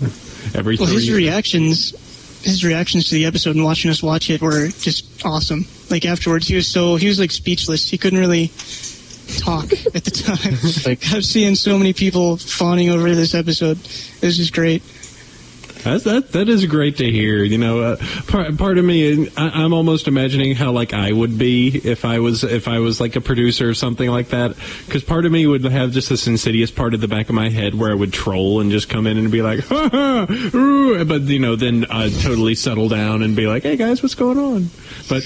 His reactions to the episode and watching us watch it were just awesome. Like, afterwards, he was like speechless. He couldn't really talk at the time. Like, I've seen so many people fawning over this episode. It was just great. That is great to hear. Part of me, I'm almost imagining how like I would be if I was like a producer or something like that. Because part of me would have just this insidious part at the back of my head where I would troll and just come in and be like, ha ha, ooh, but then I'd totally settle down and be like, hey guys, what's going on? But.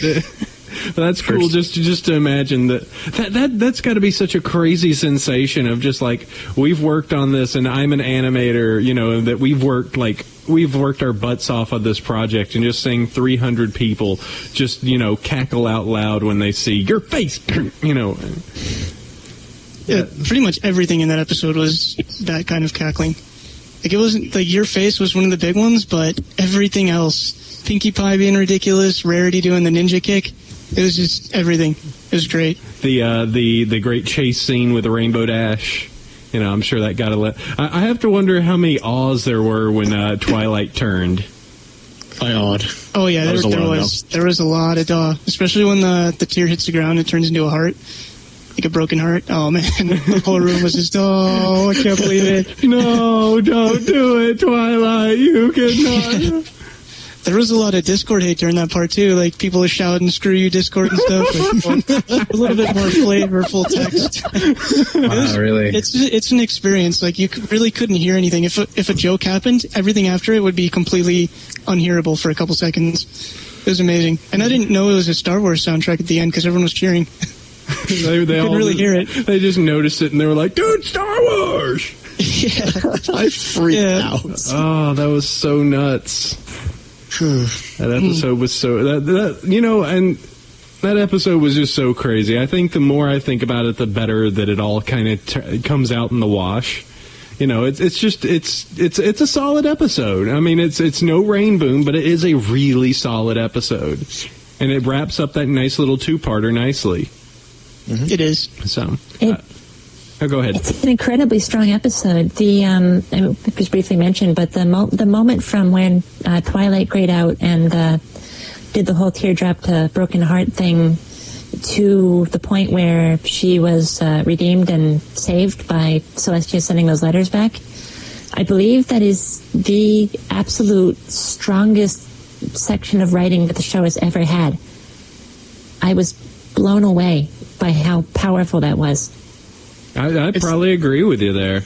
That's cool. Just to imagine that's got to be such a crazy sensation of just like, we've worked on this and I'm an animator, that we've worked our butts off of this project, and just seeing 300 people just cackle out loud when they see your face, Yeah, pretty much everything in that episode was that kind of cackling. Like, it wasn't like your face was one of the big ones, but everything else, Pinkie Pie being ridiculous, Rarity doing the ninja kick. It was just everything. It was great. The great chase scene with the Rainbow Dash. I'm sure that got I have to wonder how many awes there were when Twilight turned. I awed. Oh yeah, there was a lot of awe, especially when the tear hits the ground and turns into a heart, like a broken heart. Oh man, the whole room was just, oh, I can't believe it. No, don't do it, Twilight. You cannot. There was a lot of Discord hate during that part, too. Like, people were shouting, screw you, Discord and stuff. A little bit more flavorful text. Wow, really? It's an experience. Like, you really couldn't hear anything. If a joke happened, everything after it would be completely unhearable for a couple seconds. It was amazing. And I didn't know it was a Star Wars soundtrack at the end because everyone was cheering. They couldn't really hear it. They just noticed it, and they were like, dude, Star Wars! Yeah. I freaked out. Oh, that was so nuts. That episode was so and that episode was just so crazy. I think the more I think about it, the better that it all kind of comes out in the wash. It's a solid episode. I mean, it's no Rain Boom, but it is a really solid episode, and it wraps up that nice little two-parter nicely. Mm-hmm. It is. So. Go ahead. It's an incredibly strong episode. It was briefly mentioned, but the moment from when Twilight grayed out and did the whole teardrop to broken heart thing to the point where she was redeemed and saved by Celestia sending those letters back, I believe that is the absolute strongest section of writing that the show has ever had. I was blown away by how powerful that was. I probably agree with you there.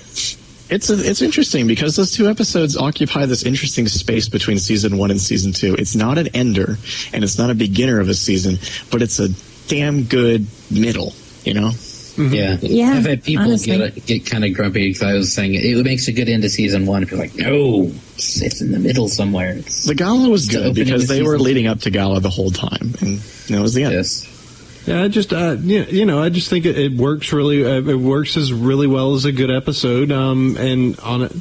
It's interesting because those two episodes occupy this interesting space between season 1 and season 2. It's not an ender, and it's not a beginner of a season, but it's a damn good middle, Mm-hmm. Yeah. I've had people get kind of grumpy because I was saying it makes a good end to season 1. And people are like, no, it's in the middle somewhere. The gala was good because they were leading up to gala the whole time, and that was the end. Yes. Yeah, I just think it works really. It works as really well as a good episode. And on it,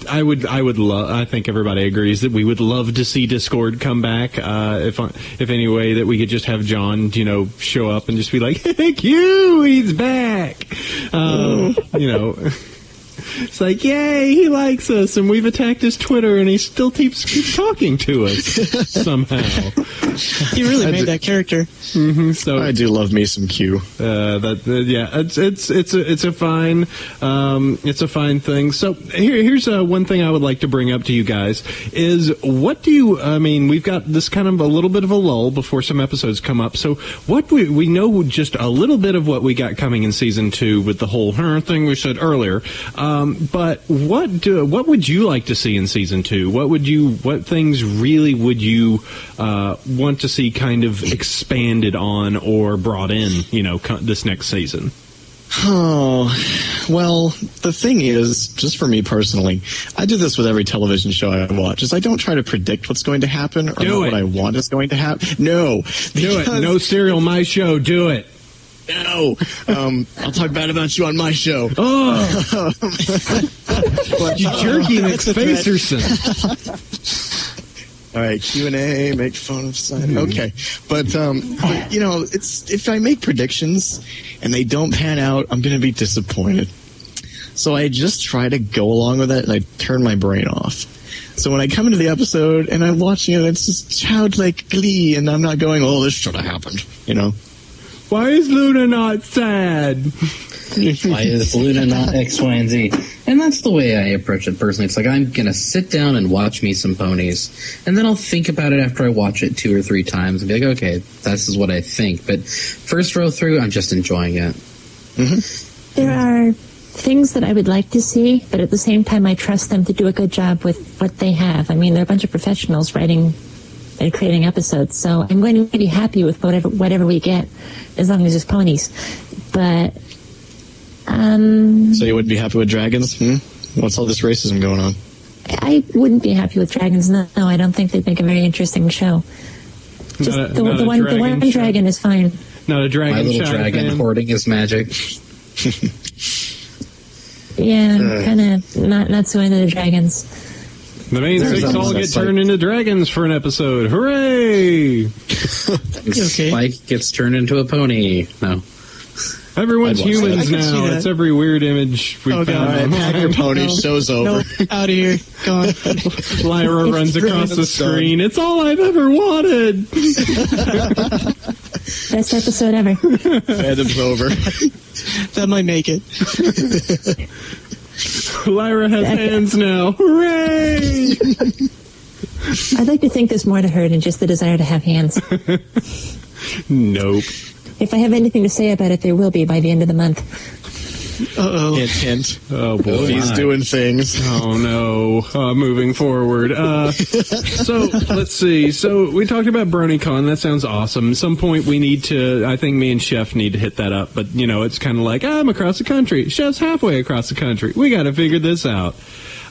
I think everybody agrees that we would love to see Discord come back. If any way that we could just have John, show up and just be like, hey, Q, he's back. It's like, yay, he likes us, and we've attacked his Twitter, and he still keeps talking to us somehow. He really made that character. Mm-hmm, so I do love me some Q. It's a fine thing. So here's one thing I would like to bring up to you guys is we've got this kind of a little bit of a lull before some episodes come up. So what we know just a little bit of what we got coming in season 2 with the whole thing we said earlier. But what would you like to see in season 2? What things really would you want to see kind of expanded on or brought in, this next season? Oh, well, the thing is, just for me personally, I do this with every television show I watch, is I don't try to predict what's going to happen or what I want is going to happen. No. Do it. No Serial, my show. Do it. No. I'll talk bad about you on my show. Oh. You jerky McFacerson. All right, Q&A, make fun of Cider. Okay. But it's if I make predictions and they don't pan out, I'm going to be disappointed. So I just try to go along with it, and I turn my brain off. So when I come into the episode and I'm watching it, it's just childlike glee, and I'm not going, oh, this should have happened, Why is Luna not sad? Why is Luna not X, Y, and Z? And that's the way I approach it personally. It's like I'm going to sit down and watch me some ponies, and then I'll think about it after I watch it 2 or 3 times and be like, okay, this is what I think. But first row through, I'm just enjoying it. Mm-hmm. There are things that I would like to see, but at the same time, I trust them to do a good job with what they have. I mean, they're a bunch of professionals writing and creating episodes, so I'm going to be happy with whatever we get, as long as it's ponies. But so you wouldn't be happy with dragons? What's all this racism going on? I wouldn't be happy with dragons. No, I don't think they'd make a very interesting show. Just the one dragon is fine. Not a dragon. My little dragon fan. hoarding his magic. Yeah, kind of not so into the dragons. The main six all get turned into dragons for an episode. Hooray! Spike gets turned into a pony. No. Everyone's humans now. It's every weird image we found. All right, pack your pony. Show's over. Out of here. Gone. Lyra runs across the screen. It's all I've ever wanted. Best episode ever. Fandom's over. That might make it. Lyra has hands now. Hooray! I'd like to think there's more to her than just the desire to have hands. Nope. If I have anything to say about it, there will be by the end of the month. Uh-oh. Hint, hint. Oh, boy. He's doing things. Oh, no. Moving forward. So, let's see. So, we talked about BronyCon. That sounds awesome. At some point, we need to, I think me and Chef need to hit that up. But, it's kind of like, I'm across the country. Chef's halfway across the country. We got to figure this out.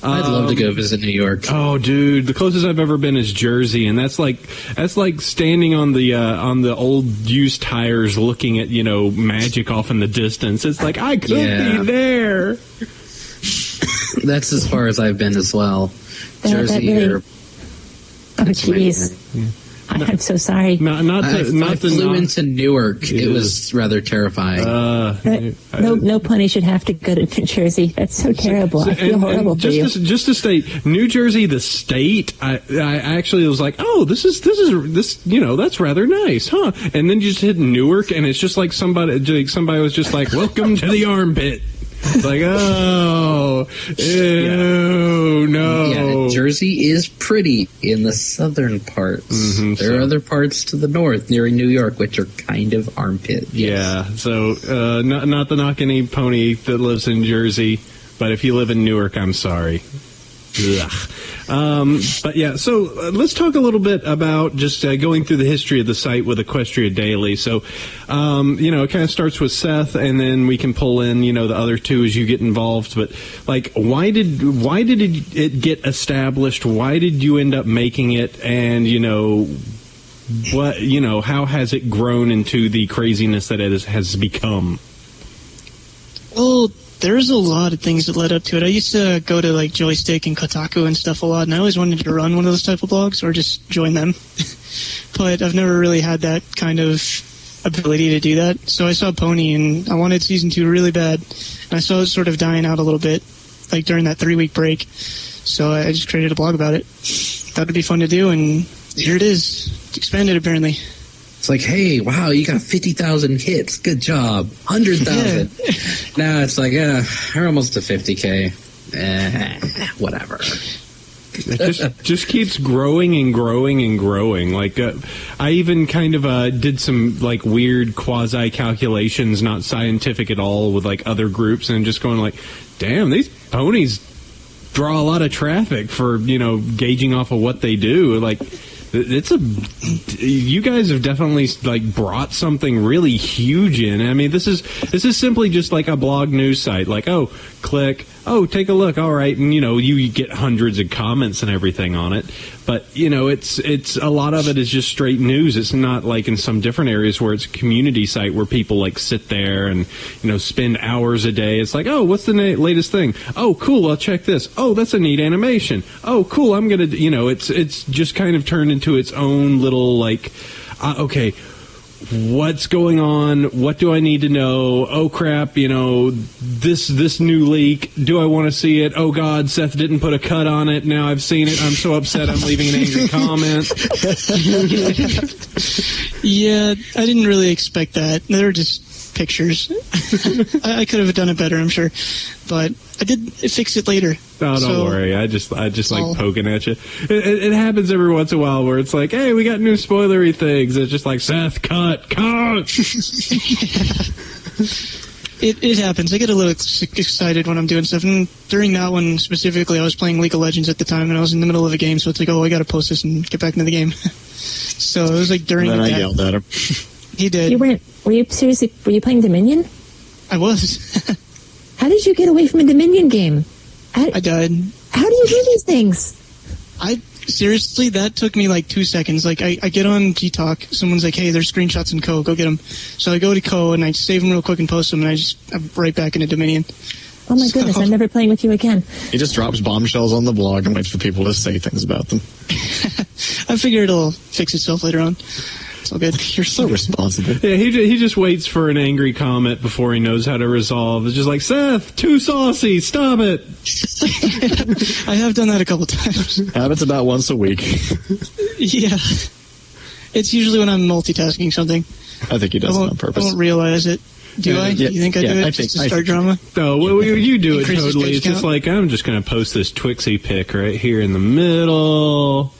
I'd love to go visit New York. Oh, dude, the closest I've ever been is Jersey, and that's like standing on the old used tires, looking at magic off in the distance. It's like I could be there. That's as far as I've been as well. Jersey here. Oh, jeez. I'm so sorry. I flew into Newark. It was rather terrifying. No pony should have to go to New Jersey. That's so terrible. I feel horrible for you. Just to state, New Jersey, the state. I actually was like, oh, this that's rather nice, huh? And then you just hit Newark, and it's just like somebody was just like, welcome to the armpit. It's like, oh, ew, no. Yeah, Jersey is pretty in the southern parts. Mm-hmm, there are other parts to the north, near New York, which are kind of armpit. Yes. Yeah, so not to knock any pony that lives in Jersey, but if you live in Newark, I'm sorry. But yeah, so let's talk a little bit about just going through the history of the site with Equestria Daily. So, it kind of starts with Seth, and then we can pull in, the other two as you get involved. But like, why did it get established? Why did you end up making it? And how has it grown into the craziness that it has become? Well, there's a lot of things that led up to it. I used to go to like Joystick and Kotaku and stuff a lot, and I always wanted to run one of those type of blogs or just join them. But I've never really had that kind of ability to do that. So I saw Pony, and I wanted season 2 really bad, and I saw it sort of dying out a little bit. like during that 3-week break. So I just created a blog about it. Thought it'd be fun to do, and here it is. It's expanded apparently. It's like, hey, wow, you got 50,000 hits. Good job. 100,000. Now it's like, we're almost to 50K. Whatever. It just keeps growing and growing and growing. Like, I even kind of did some like weird quasi calculations, not scientific at all, with like other groups, and just going like, damn, these ponies draw a lot of traffic for, gauging off of what they do. Like, you guys have definitely like brought something really huge in. I mean, this is simply just like a blog news site. Like, oh, click, oh, take a look, all right, and you get hundreds of comments and everything on it. But it's a lot of it is just straight news. It's not like in some different areas where it's a community site where people like sit there and spend hours a day. It's like, oh, what's the latest thing? Oh, cool, I'll check this. Oh, that's a neat animation. Oh, cool, I'm gonna it's just kind of turned into its own little like, okay, what's going on? What do I need to know? Oh crap, this new leak. Do I want to see it? Oh god, Seth didn't put a cut on it. Now I've seen it. I'm so upset. I'm leaving an angry comment. Yeah, I didn't really expect that. They were just pictures. I could have done it better, I'm sure, but I did fix it later. Oh, don't worry. I just like poking at you. It happens every once in a while where it's like, hey, we got new spoilery things. It's just like, Seth, cut. It happens. I get a little excited when I'm doing stuff. And during that one specifically, I was playing League of Legends at the time, and I was in the middle of a game, so it's like, oh, I got to post this and get back into the game. So it was like during and then that. I yelled at him. He did. Were you playing Dominion? I was. How did you get away from a Dominion game? I died. How do you do these things? Seriously, that took me like 2 seconds. Like, I get on G-Talk, someone's like, hey, there's screenshots in Co, go get them. So I go to Co, and I save them real quick and post them, and I'm right back into Dominion. Oh my goodness, I'm never playing with you again. He just drops bombshells on the blog and waits for people to say things about them. I figure it'll fix itself later on. It's all good. You're so responsible. Yeah, he just waits for an angry comment before he knows how to resolve. It's just like, Seth, too saucy, stop it. I have done that a couple times. Happens about once a week. Yeah. It's usually when I'm multitasking something. I think he does it on purpose. I won't realize it. Do I? Yeah, you think I do it I just think, to start drama? No, well, you do it Increases totally. page It's just count? like, I'm just going to post this Twixie pic right here in the middle.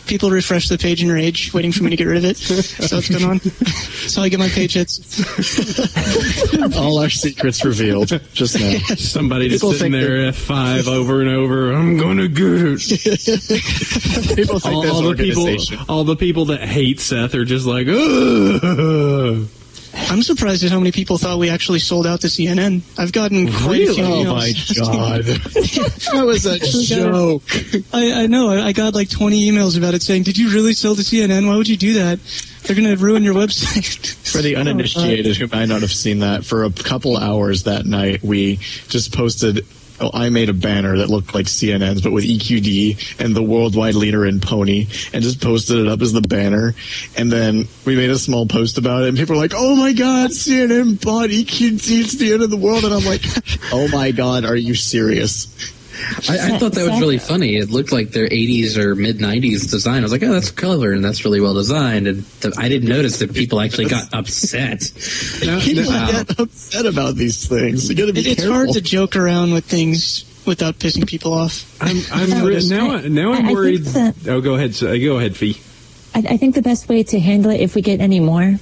People refresh the page in rage, waiting for me to get rid of it. So what's going on? That's how I get my page hits. All our secrets revealed just now. Somebody just People sitting think there F5 over and over. I'm gonna get it. People think there's organization. All the people that hate Seth are just like, ugh. I'm surprised at how many people thought we actually sold out to CNN. I've gotten quite a few Oh emails. my god. That was a joke. I know. I got like 20 emails about it saying, did you really sell to CNN? Why would you do that? They're going to ruin your website. For the uninitiated who might not have seen that, for a couple hours that night, we just posted... Oh, I made a banner that looked like CNN's, but with EQD and the worldwide leader in Pony, and just posted it up as the banner. And then we made a small post about it, and people were like, oh my god, CNN bought EQD, it's the end of the world. And I'm like, oh my god, are you serious? I thought that was really funny. It looked like their 80s or mid-90s design. I was like, oh, that's clever, and that's really well designed. And I didn't notice that people actually got upset. People get upset about these things. You gotta be It's careful. hard to joke around with things without pissing people off. Now I'm worried. Oh, go ahead. Go ahead, Fee. I think the best way to handle it, if we get any more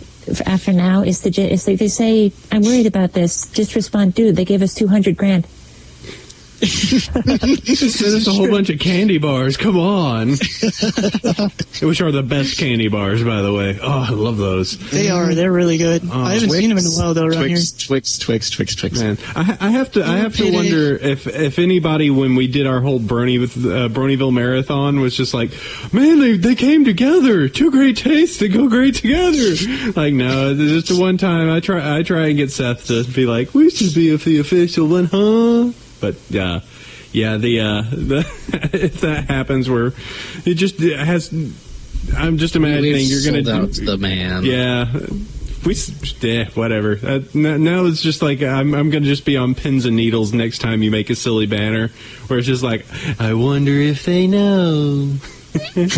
after now, is to is like they say, I'm worried about this. Just respond, dude. They gave us $200,000. Just send us a whole bunch of candy bars. Come on. Which are the best candy bars, by the way. Oh, I love those. They are. They're really good. I haven't seen them in a while, though, around here. Twix. Man, I have to wonder if anybody, when we did our whole Bronyville marathon, was just like, man, they came together. Two great tastes that go great together. Like, no, just the one time I try and get Seth to be like, we should be the official one, huh? But the if that happens, where it has, I'm just imagining you're going to the man. Yeah, Whatever. Now it's just like I'm going to just be on pins and needles next time you make a silly banner where it's just like, I wonder if they know. We're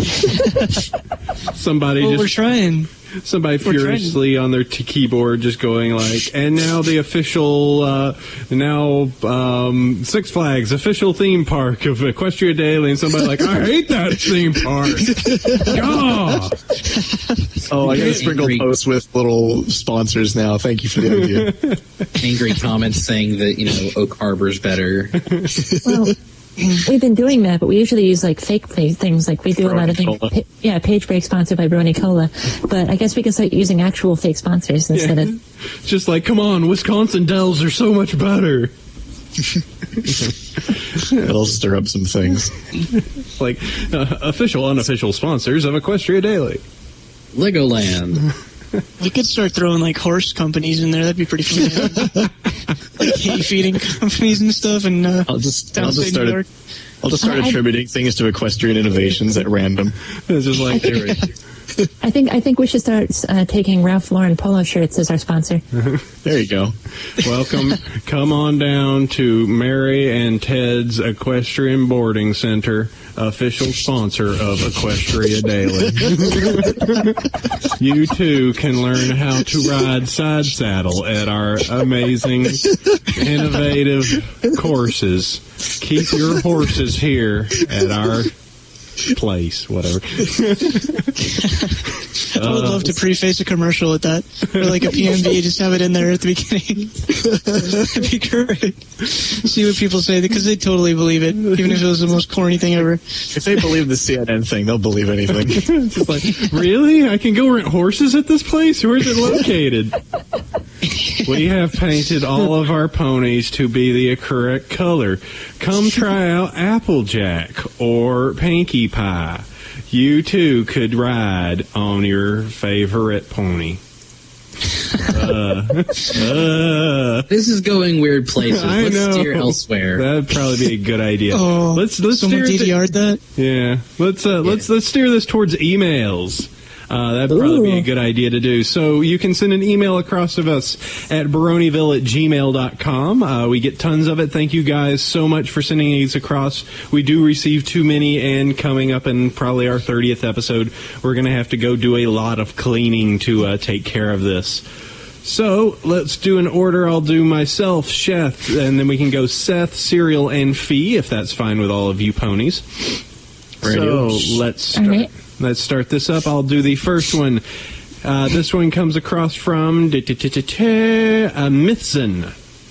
trying. Somebody furiously on their keyboard just going like, and now the official, Six Flags official theme park of Equestria Daily, and somebody like, I hate that theme park. Oh, I got to sprinkle posts with little sponsors now. Thank you for the idea. Angry comments saying that, Oak Harbor's better. Well, we've been doing that, but we usually use like fake things. Like we do a lot of things. Page break sponsored by Brony Cola. But I guess we can start using actual fake sponsors instead of just like, come on, Wisconsin Dells are so much better. It'll stir up some things. Like official, unofficial sponsors of Equestria Daily. Legoland. We could start throwing like horse companies in there. That'd be pretty funny. Like hay feeding companies and stuff. And I'll just start attributing things to equestrian innovations at random. It's just like I think we should start taking Ralph Lauren polo shirts as our sponsor. There you go. Welcome. Come on down to Mary and Ted's Equestrian Boarding Center, official sponsor of Equestria Daily. You too can learn how to ride side saddle at our amazing, innovative courses. Keep your horses here at our place, whatever. I would love to preface a commercial with that, or like a PMV, just have it in there at the beginning. That'd be great. See what people say, because they totally believe it, even if it was the most corny thing ever. If they believe the CNN thing, they'll believe anything. Just like, really? I can go rent horses at this place? Where's it located? We have painted all of our ponies to be the correct color. Come try out Applejack or Pinkie Pie. You too could ride on your favorite pony. This is going weird places. Let's steer elsewhere. That'd probably be a good idea. Let's someone steer DDR'd that. Yeah. Let's steer this towards emails. That'd probably be a good idea to do. So you can send an email across to us at bronyville@gmail.com. We get tons of it. Thank you guys so much for sending these across. We do receive too many, and coming up in probably our 30th episode, we're going to have to go do a lot of cleaning to take care of this. So let's do an order. I'll do myself, Sheth, and then we can go Seth, Serial, and Fee, if that's fine with all of you ponies. So let's start. All right. Let's start this up. I'll do the first one. This one comes across from Mythson.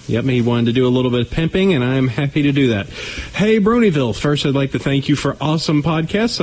Yep, he wanted to do a little bit of pimping, and I'm happy to do that. Hey, Bronyville. First, I'd like to thank you for awesome podcasts.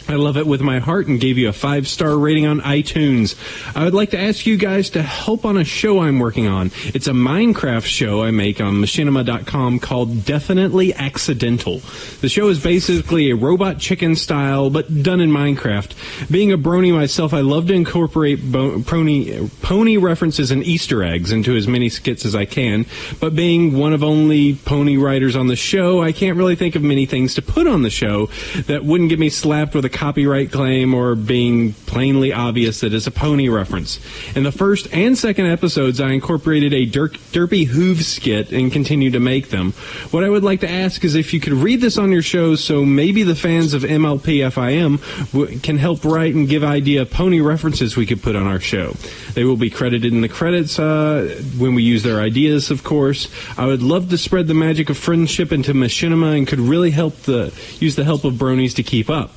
I love it with my heart and gave you a 5-star rating on iTunes. I would like to ask you guys to help on a show I'm working on. It's a Minecraft show I make on machinima.com called Definitely Accidental. The show is basically a robot chicken style, but done in Minecraft. Being a brony myself, I love to incorporate pony references and Easter eggs into as many skits as I can, but being one of only pony writers on the show, I can't really think of many things to put on the show that wouldn't get me slapped with a copyright claim or being plainly obvious that it's a pony reference. In the first and second episodes, I incorporated a derpy hooves skit and continue to make them. What I would like to ask is if you could read this on your show so maybe the fans of MLPFIM can help write and give idea of pony references we could put on our show. They will be credited in the credits when we use their ideas, of course. I would love to spread the magic of friendship into machinima and could really use the help of bronies to keep up.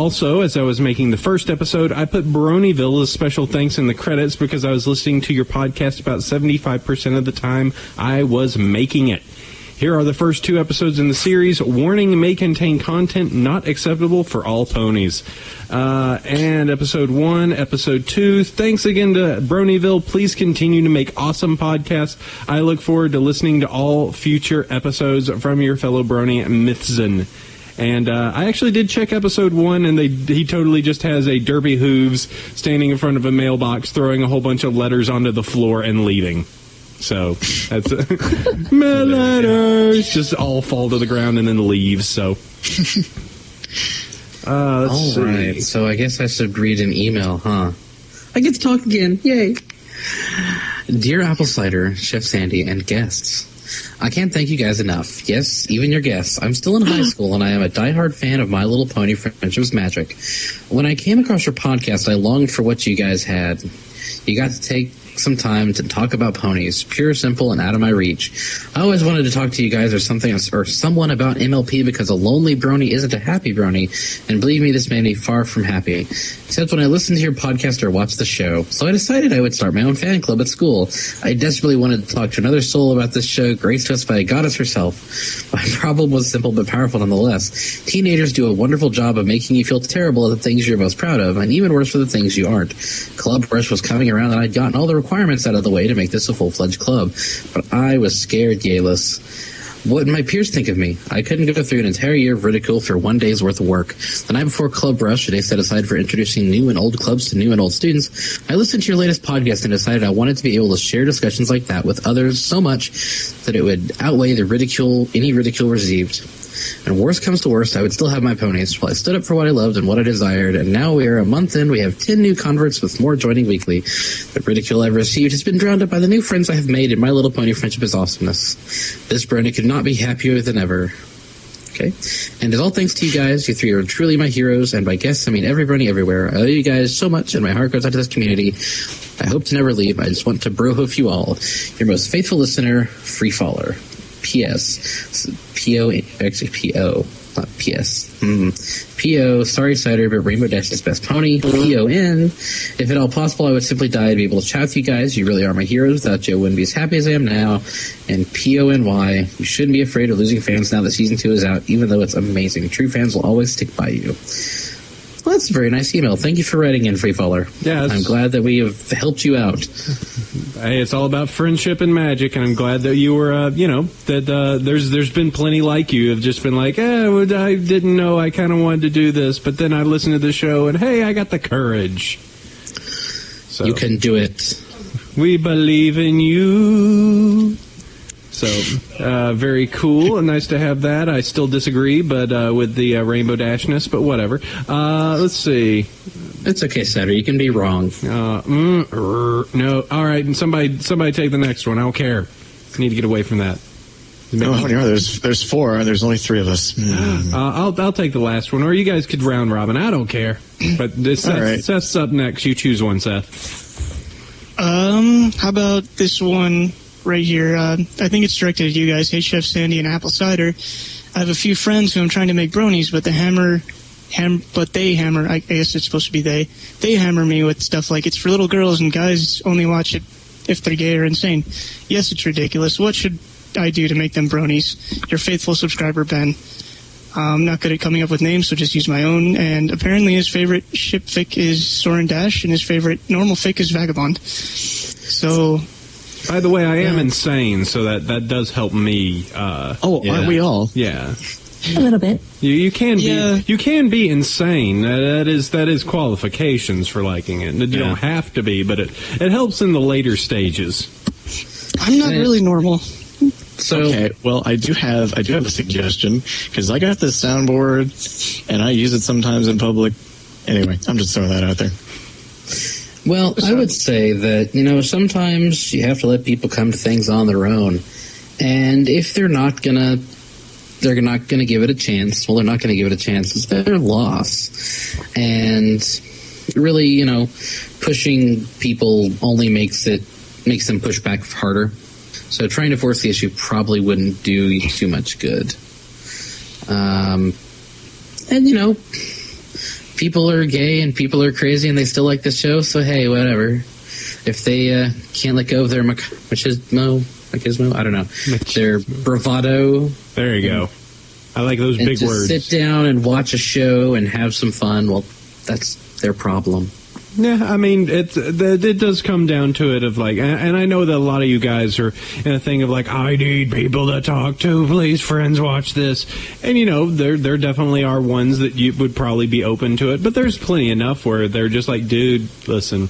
Also, as I was making the first episode, I put Bronyville as special thanks in the credits because I was listening to your podcast about 75% of the time I was making it. Here are the first 2 episodes in the series. Warning, may contain content not acceptable for all ponies. And episode 1, episode 2. Thanks again to Bronyville. Please continue to make awesome podcasts. I look forward to listening to all future episodes from your fellow Brony Mythson. And I actually did check episode 1, and he totally just has a derpy hooves standing in front of a mailbox, throwing a whole bunch of letters onto the floor and leaving. So that's my letters just all fall to the ground and then leave. So let's see. Right. So I guess I should read an email, huh? I get to talk again. Yay. Dear Apple Cider, Chef Sandy, and guests, I can't thank you guys enough. Yes, even your guests. I'm still in high school, and I am a diehard fan of My Little Pony Friendship's Magic. When I came across your podcast, I longed for what you guys had. You got to take some time to talk about ponies, pure, simple, and out of my reach. I always wanted to talk to you guys or someone about MLP because a lonely brony isn't a happy brony, and believe me, this made me far from happy. Except when I listened to your podcast or watched the show. So I decided I would start my own fan club at school. I desperately wanted to talk to another soul about this show, graced to us by a goddess herself. My problem was simple but powerful nonetheless. Teenagers do a wonderful job of making you feel terrible at the things you're most proud of, and even worse for the things you aren't. Club Rush was coming around, and I'd gotten all the requirements out of the way to make this a full-fledged club, but I was scared yayless. What did my peers think of me? I couldn't go through an entire year of ridicule for one day's worth of work. The night before Club Rush, a day set aside for introducing new and old clubs to new and old students, I listened to your latest podcast and decided I wanted to be able to share discussions like that with others so much that it would outweigh the ridicule, any ridicule received. And worst comes to worst, I would still have my ponies. Well, I stood up for what I loved and what I desired, and now we are a month in. We have 10 new converts with more joining weekly. The ridicule I've received has been drowned out by the new friends I have made, and My Little Pony Friendship is awesomeness. This brony could not be happier than ever. Okay? And it's all thanks to you guys. You three are truly my heroes, and by guests, I mean every brony everywhere. I owe you guys so much, and my heart goes out to this community. I hope to never leave. I just want to bro-hoof you all. Your most faithful listener, Free Faller. P.S. P.O. Actually, P.O. Not P.S. P.O. Sorry, Cider, but Rainbow Dash is best pony. P.O.N. If at all possible, I would simply die to be able to chat with you guys. You really are my heroes. Without you, I wouldn't be as happy as I am now. And P.O.N.Y. You shouldn't be afraid of losing fans now that Season 2 is out, even though it's amazing. True fans will always stick by you. Well, that's a very nice email. Thank you for writing in, Free Faller. Yes. I'm glad that we have helped you out. Hey, it's all about friendship and magic, and I'm glad that you were, there's been plenty like you have just been like, I didn't know, I kind of wanted to do this, but then I listened to the show, and hey, I got the courage. So, you can do it. We believe in you. So, very cool and nice to have that. I still disagree, but with the Rainbow Dashness, but whatever. Let's see. It's okay, Cider. You can be wrong. No. All right, and somebody take the next one. I don't care. I need to get away from that. There's four. There's only three of us. I'll take the last one, or you guys could round robin. I don't care. But Seth's up next. You choose one, Seth. How about this one right here? I think it's directed at you guys. Hey, Chef Sandy and Apple Cider. I have a few friends who I'm trying to make bronies, but they hammer. I guess it's supposed to be they hammer me with stuff like it's for little girls and guys only watch it if they're gay or insane. Yes, it's ridiculous. What should I do to make them bronies? Your faithful subscriber, Ben. I'm not good at coming up with names, so just use my own. And apparently his favorite ship fic is Soren Dash, and his favorite normal fic is Vagabond. So... By the way, I am insane, so that does help me. Aren't we all? Yeah. A little bit. You can be insane. That is qualifications for liking it. You don't have to be, but it helps in the later stages. I'm not really normal. So okay, well, I do have a suggestion because I got this soundboard and I use it sometimes in public. Anyway, I'm just throwing that out there. Well, I would say that, sometimes you have to let people come to things on their own. And if they're not going to give it a chance, well, they're not going to give it a chance. It's their loss. And really, pushing people only makes them push back harder. So trying to force the issue probably wouldn't do too much good. And, people are gay and people are crazy and they still like this show, so hey, whatever. If they can't let go of their machismo, I don't know, their bravado. There you go. I like those big words. Sit down and watch a show and have some fun, well, that's their problem. Yeah, I mean, it does come down to it of like, and I know that a lot of you guys are in a thing of like, I need people to talk to, please, friends, watch this. And, there definitely are ones that you would probably be open to it, but there's plenty enough where they're just like, dude, listen,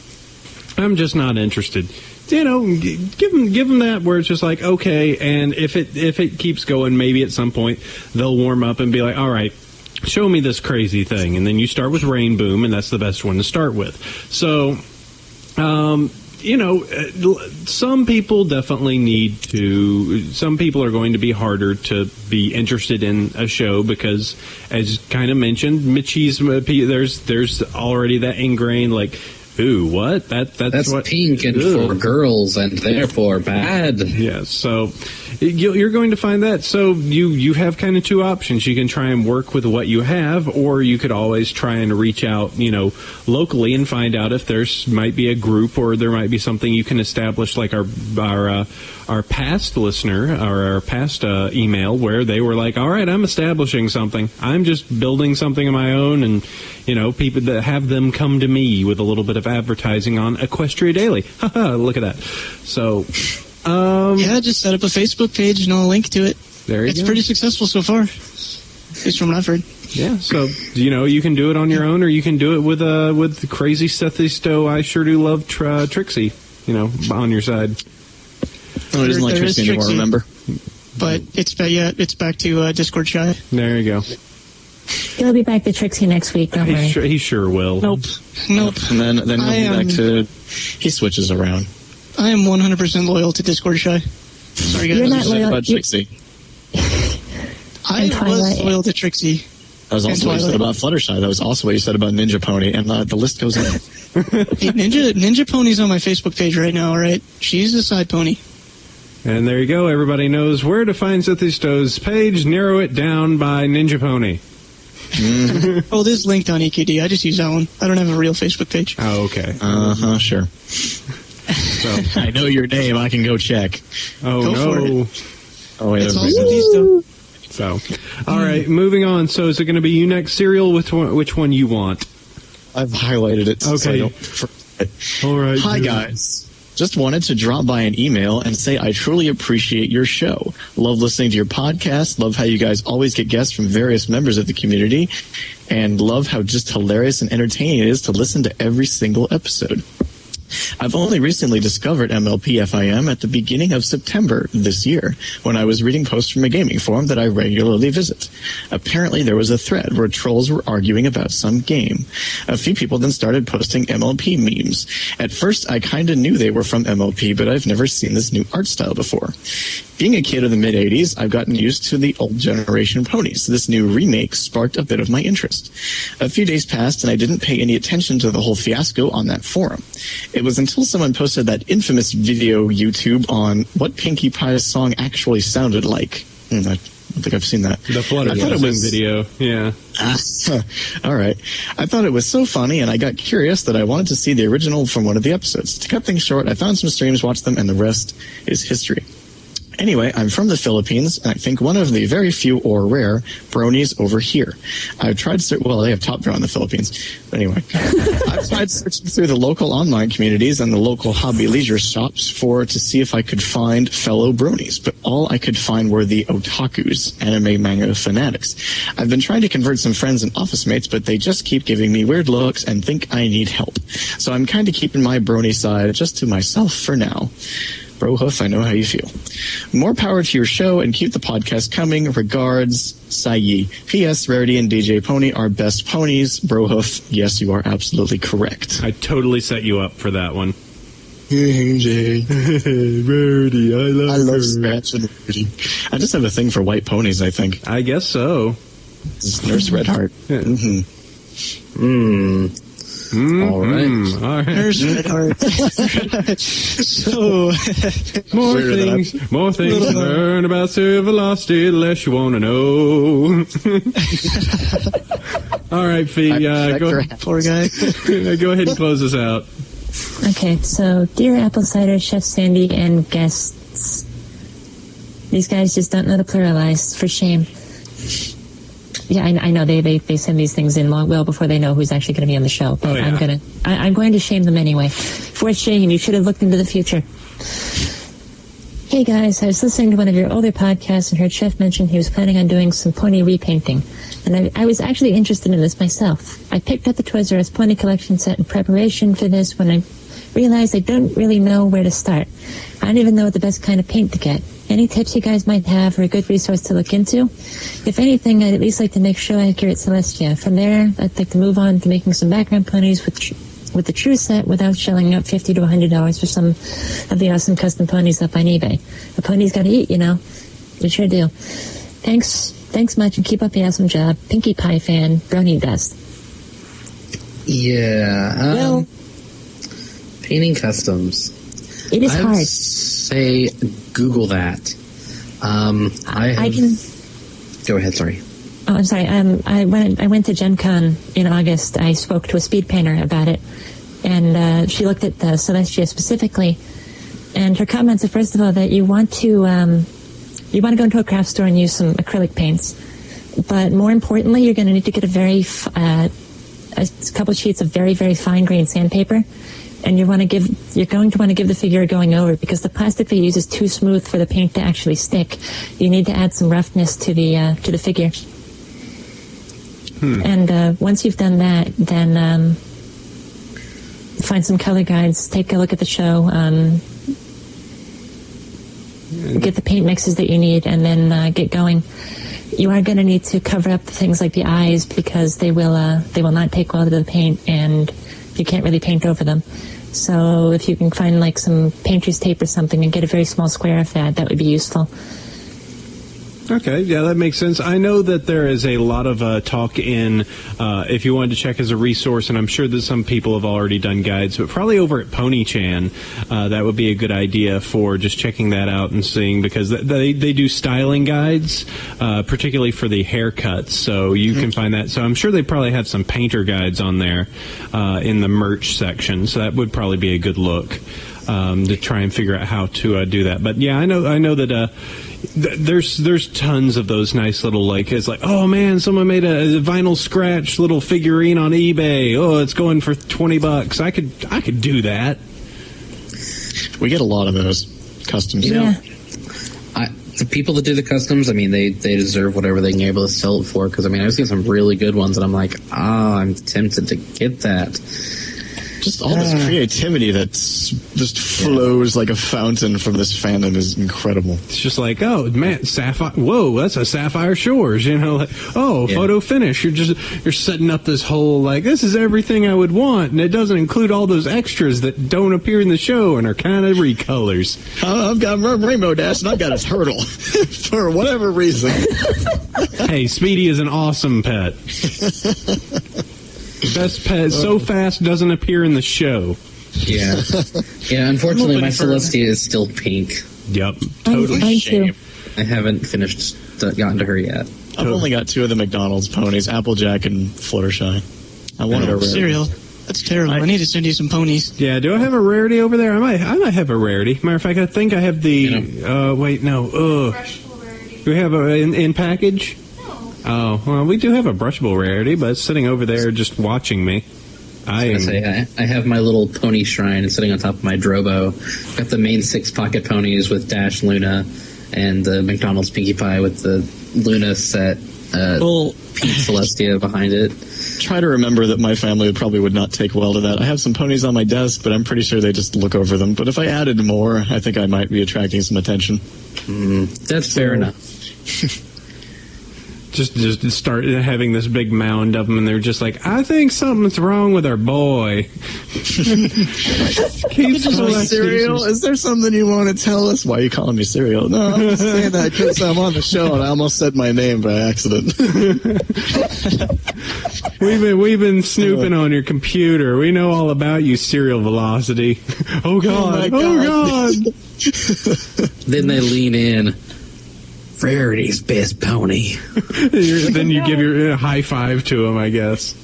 I'm just not interested. Give them that where it's just like, okay, and if it keeps going, maybe at some point they'll warm up and be like, all right, show me this crazy thing, and then you start with Rain Boom, and that's the best one to start with. So, Some people definitely need to. Some people are going to be harder to be interested in a show because, as kind of mentioned, machismo. There's already that ingrained like, ooh, what? That's what pink and for girls and therefore bad. Yes, so you're going to find that. So you have kind of two options. You can try and work with what you have, or you could always try and reach out, locally and find out if there's might be a group or there might be something you can establish, like our past listener or our past email where they were like, all right, I'm establishing something. I'm just building something of my own, and people that have them come to me with a little bit of advertising on Equestria Daily. Look at that. So, just set up a Facebook page and I'll link to it. There you go. It's pretty successful so far, at least from what I've heard. Yeah, so you can do it on your own, or you can do it with crazy Sethy Stowe. I sure do love Trixie, on your side. Oh, it isn't like Trixie anymore. Remember? But it's back to Discord shy. There you go. He'll be back to Trixie next week. Don't worry. He sure will. Nope. And then he'll be back to. He switches around. I am 100% loyal to Discord shy. Sorry, guys. You're not loyal. About Trixie. I was loyal to Trixie. That was also what you said about Fluttershy. That was also what you said about Ninja Pony, and the list goes on. Hey, Ninja Pony's on my Facebook page right now, all right? She's a side pony. And there you go. Everybody knows where to find Sethy Stowe's page. Narrow it down by Ninja Pony. Oh, this is linked on EQD. I just use that one. I don't have a real Facebook page. Oh, okay. Sure. So, I know your name. I can go check. Oh, go no. For it. Oh, wait. It's also these, though. So, all right, moving on. So, is it going to be you next, Serial? Which one you want? I've highlighted it. Okay. So I don't forget. All right. Hi, guys. Just wanted to drop by an email and say I truly appreciate your show. Love listening to your podcast. Love how you guys always get guests from various members of the community. And love how just hilarious and entertaining it is to listen to every single episode. I've only recently discovered MLP-FIM at the beginning of September this year when I was reading posts from a gaming forum that I regularly visit. Apparently there was a thread where trolls were arguing about some game. A few people then started posting MLP memes. At first I kinda knew they were from MLP, but I've never seen this new art style before. Being a kid of the mid-'80s, I've gotten used to the old generation ponies. This new remake sparked a bit of my interest. A few days passed and I didn't pay any attention to the whole fiasco on that forum. It was until someone posted that infamous video YouTube on what Pinkie Pie's song actually sounded like. I don't think I've seen that. The Fluttershy video, yeah. All right. I thought it was so funny, and I got curious that I wanted to see the original from one of the episodes. To cut things short, I found some streams, watched them, and the rest is history. Anyway, I'm from the Philippines, and I think one of the very few or rare bronies over here. I've tried they have Top Draw in the Philippines. But anyway, I've tried searching through the local online communities and the local hobby leisure shops to see if I could find fellow bronies, but all I could find were the otakus, anime manga fanatics. I've been trying to convert some friends and office mates, but they just keep giving me weird looks and think I need help. So I'm kind of keeping my brony side just to myself for now. Brohoof, I know how you feel. More power to your show and keep the podcast coming. Regards, Sayi. P.S. Rarity and DJ Pony are best ponies. Brohoof, yes, you are absolutely correct. I totally set you up for that one. Jay. Rarity, I love Scratch and Rarity. I just have a thing for white ponies, I think. I guess so. It's Nurse Redheart. All right. All right. Nurse Redheart. So, more things to learn about Civilosity, the less you want to know. All right, Fee, poor guy. Go ahead and close us out. Okay, so Dear Apple Cider, Chef Sandy, and guests. These guys just don't know to pluralize. For shame. Yeah, I know they send these things in well before they know who's actually going to be on the show. But I'm going to shame them anyway. For shame, you should have looked into the future. Hey guys, I was listening to one of your older podcasts and heard Chef mention he was planning on doing some pony repainting. And I was actually interested in this myself. I picked up the Toys R Us pony collection set in preparation for this when I realized I don't really know where to start. I don't even know what the best kind of paint to get. Any tips you guys might have or a good resource to look into? If anything, I'd at least like to make show accurate Celestia. From there, I'd like to move on to making some background ponies with with the true set without shelling out $50 to $100 for some of the awesome custom ponies up on eBay. A pony's got to eat, you know. You sure do. Thanks much, and keep up the awesome job. Pinkie Pie fan, Brony Dust. Yeah. Painting customs. It is I would hard. say Google that. I can. Go ahead. Sorry. Oh, I'm sorry. I went to Gen Con in August. I spoke to a speed painter about it, and she looked at the Celestia specifically, and her comments are, first of all, that you want to go into a craft store and use some acrylic paints, but more importantly, you're going to need to get a couple sheets of very, very fine grained sandpaper, and you're going to want to give the figure a going over, because the plastic they use is too smooth for the paint to actually stick. You need to add some roughness to the figure. And once you've done that, then find some color guides, take a look at the show, get the paint mixes that you need, and then get going. You are going to need to cover up things like the eyes, because they will not take well to the paint, and you can't really paint over them. So if you can find like some painter's tape or something and get a very small square of that would be useful. Okay, yeah, that makes sense. I know that there is a lot of talk in, if you wanted to check as a resource, and I'm sure that some people have already done guides, but probably over at Pony-chan, that would be a good idea for just checking that out and seeing, because they do styling guides, particularly for the haircuts, so you can find that. So I'm sure they probably have some painter guides on there in the merch section, so that would probably be a good look to try and figure out how to do that. But yeah, I know that there's tons of those nice little, like, it's like, oh man, someone made a vinyl scratch little figurine on eBay. Oh, it's going for $20. I could do that. We get a lot of those customs. Yeah. The people that do the customs, I mean, they deserve whatever they can be able to sell it for. Because I mean, I've seen some really good ones, and I'm like, I'm tempted to get that. Just all this creativity that just flows like a fountain from this fandom is incredible. It's just like, oh man, sapphire! Whoa, that's a Sapphire Shores, you know? Like, oh, photo finish. You're setting up this whole, like, this is everything I would want, and it doesn't include all those extras that don't appear in the show and are kind of recolors. I've got Rainbow Dash, and I've got a turtle for whatever reason. Hey, Speedy is an awesome pet. Best pet, so fast doesn't appear in the show. Yeah. Yeah, unfortunately, my Celestia is still pink. Yep, totally. Shame. I haven't gotten to her yet. I've only got two of the McDonald's ponies, Applejack and Fluttershy. I wanted a rarity. Cereal. That's terrible. I need to send you some ponies. Yeah, do I have a rarity over there? I might have a rarity. Matter of fact, I think I have the... wait, no. Do we have in package? Oh, well, we do have a brushable rarity, but it's sitting over there just watching me. I have my little pony shrine sitting on top of my Drobo. Got the main 6 pocket ponies with Dash, Luna, and the McDonald's Pinkie Pie with the Luna set, Pete Celestia behind it. Try to remember that my family would not take well to that. I have some ponies on my desk, but I'm pretty sure they just look over them. But if I added more, I think I might be attracting some attention. That's fair enough. Just start having this big mound of them, and they're just like, I think something's wrong with our boy. Keeps Cereal? Is there something you want to tell us? Why are you calling me Cereal? No, I'm just saying that because I'm on the show and I almost said my name by accident. We've been snooping on your computer. We know all about you, Cereal Velocity. Oh God! Oh God! Then they lean in. Rarity's best pony. Then you give your high five to him, I guess.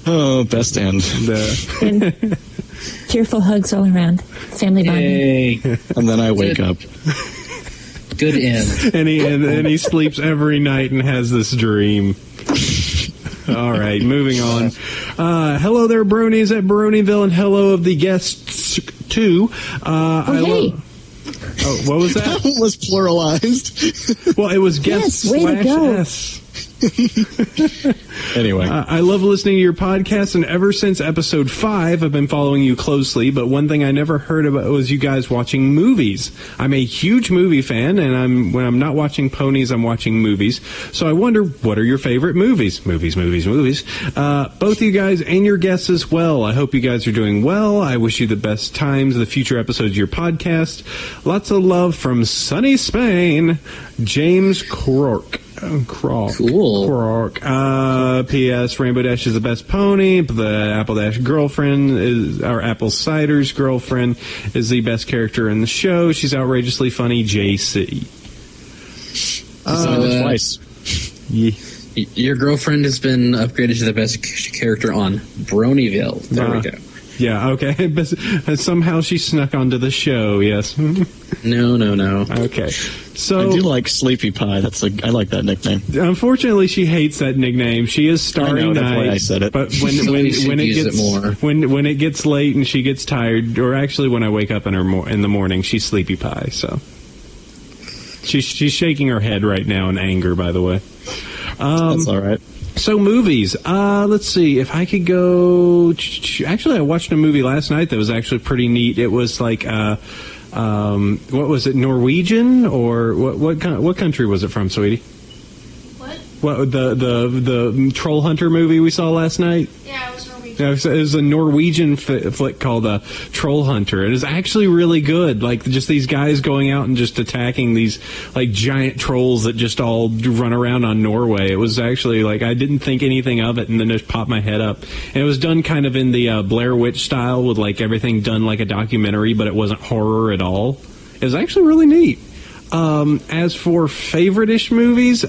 Oh, best end. And tearful hugs all around. Family bonding. And then I wake up. Good end. And he sleeps every night and has this dream. All right, moving on. Hello there, Bronies at Bronyville, and hello of the guests too. Hey. Oh, what was that? That was pluralized. Well, it was guest yes, way to go. /S. Anyway. I love listening to your podcast, and ever since episode 5, I've been following you closely, but one thing I never heard about was you guys watching movies. I'm a huge movie fan, and when I'm not watching ponies, I'm watching movies. So I wonder, what are your favorite movies? Movies. Both you guys and your guests as well. I hope you guys are doing well. I wish you the best times, the future episodes of your podcast. Lots of love from sunny Spain, James Crook. Cool. Crook. P.S. Rainbow Dash is the best pony. The Apple Dash girlfriend is, our Apple Cider's girlfriend is the best character in the show. She's outrageously funny. JC. Twice. Yeah. Your girlfriend has been upgraded to the best character on Bronyville. There we go. Yeah, okay. Somehow she snuck onto the show, yes. No. Okay. So I do like Sleepy Pie. I like that nickname. Unfortunately, she hates that nickname. She is Starry I know, Night. that's why I said it. But when it gets late and she gets tired, or actually when I wake up in the morning, she's Sleepy Pie. So she's shaking her head right now in anger. By the way, that's all right. So movies. Let's see if I could go. Actually, I watched a movie last night that was actually pretty neat. It was like, what was it? Norwegian or what country was it from, sweetie? What the Troll Hunter movie we saw last night? Yeah, it was Norwegian. Yeah, it was a Norwegian flick called Troll Hunter. It is actually really good. Like, just these guys going out and just attacking these, like, giant trolls that just all run around on Norway. It was actually, like, I didn't think anything of it, and then just popped my head up. And it was done kind of in the Blair Witch style, with, like, everything done like a documentary, but it wasn't horror at all. It was actually really neat. As for favorite-ish movies,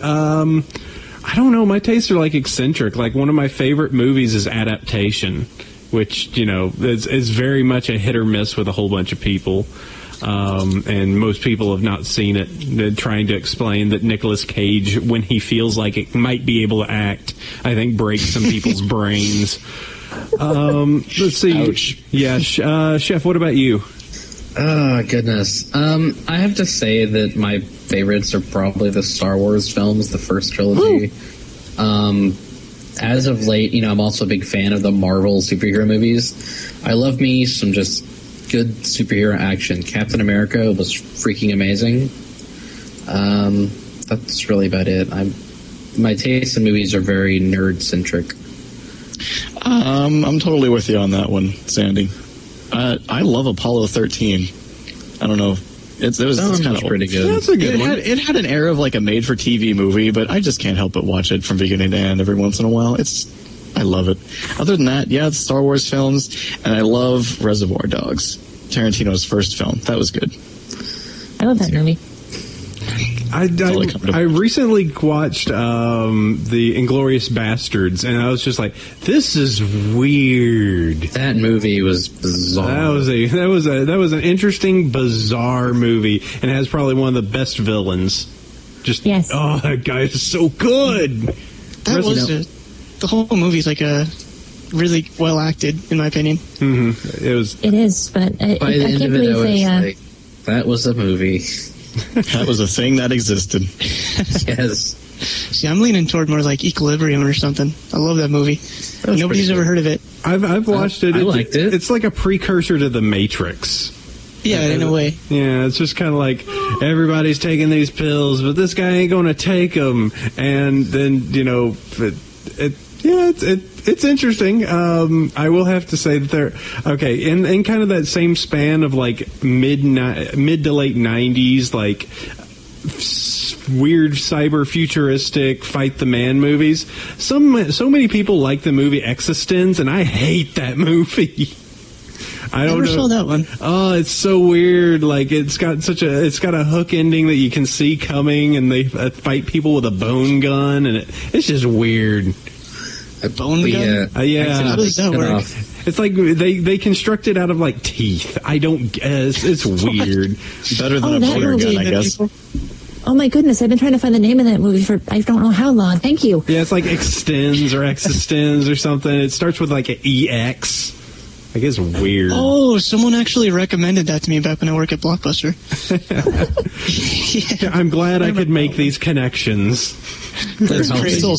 I don't know. My tastes are like eccentric. Like, one of my favorite movies is Adaptation, which, is very much a hit or miss with a whole bunch of people. And most people have not seen it. They're trying to explain that Nicolas Cage, when he feels like it might be able to act, I think breaks some people's brains. Let's see. Ouch. Yeah, Chef, what about you? Oh, goodness. I have to say that my favorites are probably the Star Wars films, the first trilogy. As of late, I'm also a big fan of the Marvel superhero movies. I love me some just good superhero action. Captain America was freaking amazing. That's really about it. My tastes in movies are very nerd-centric. I'm totally with you on that one, Sandy. I love Apollo 13. I don't know. It was kind of pretty good. That's a good one. It had an air of like a made-for-TV movie, but I just can't help but watch it from beginning to end every once in a while. I love it. Other than that, yeah, it's Star Wars films, and I love Reservoir Dogs, Tarantino's first film. That was good. I love that movie. I recently watched the Inglourious Bastards, and I was just like, "This is weird." That movie was bizarre. That was an interesting, bizarre movie, and has probably one of the best villains. Yes. Oh, that guy is so good. The whole movie's like a really well acted, in my opinion. Mm-hmm. It is, but I can't believe they. That was a movie. That was a thing that existed. Yes. See, I'm leaning toward more like Equilibrium or something. I love that movie. Nobody's ever heard of it. I've watched it. I liked it. It's like a precursor to The Matrix. Yeah, in a way. Yeah, it's just kind of like everybody's taking these pills, but this guy ain't going to take them. And then, it's interesting. I will have to say that they're okay in kind of that same span of like mid to late 90s, like weird cyber futuristic fight the man movies. So many people like the movie Existence, and I hate that movie. I don't never saw that one. Oh, it's so weird. Like, it's got a hook ending that you can see coming, and they fight people with a bone gun, and it's just weird. A bone gun? Yeah. How does that work? It's like they construct it out of like teeth. I don't guess. It's weird. Better than a boner gun, I guess. Oh my goodness, I've been trying to find the name of that movie for I don't know how long. Thank you. Yeah, it's like Extends or Existends or something. It starts with like an EX. Like, it's weird. Oh, someone actually recommended that to me back when I worked at Blockbuster. Yeah, I'm glad I could make these connections. I'm still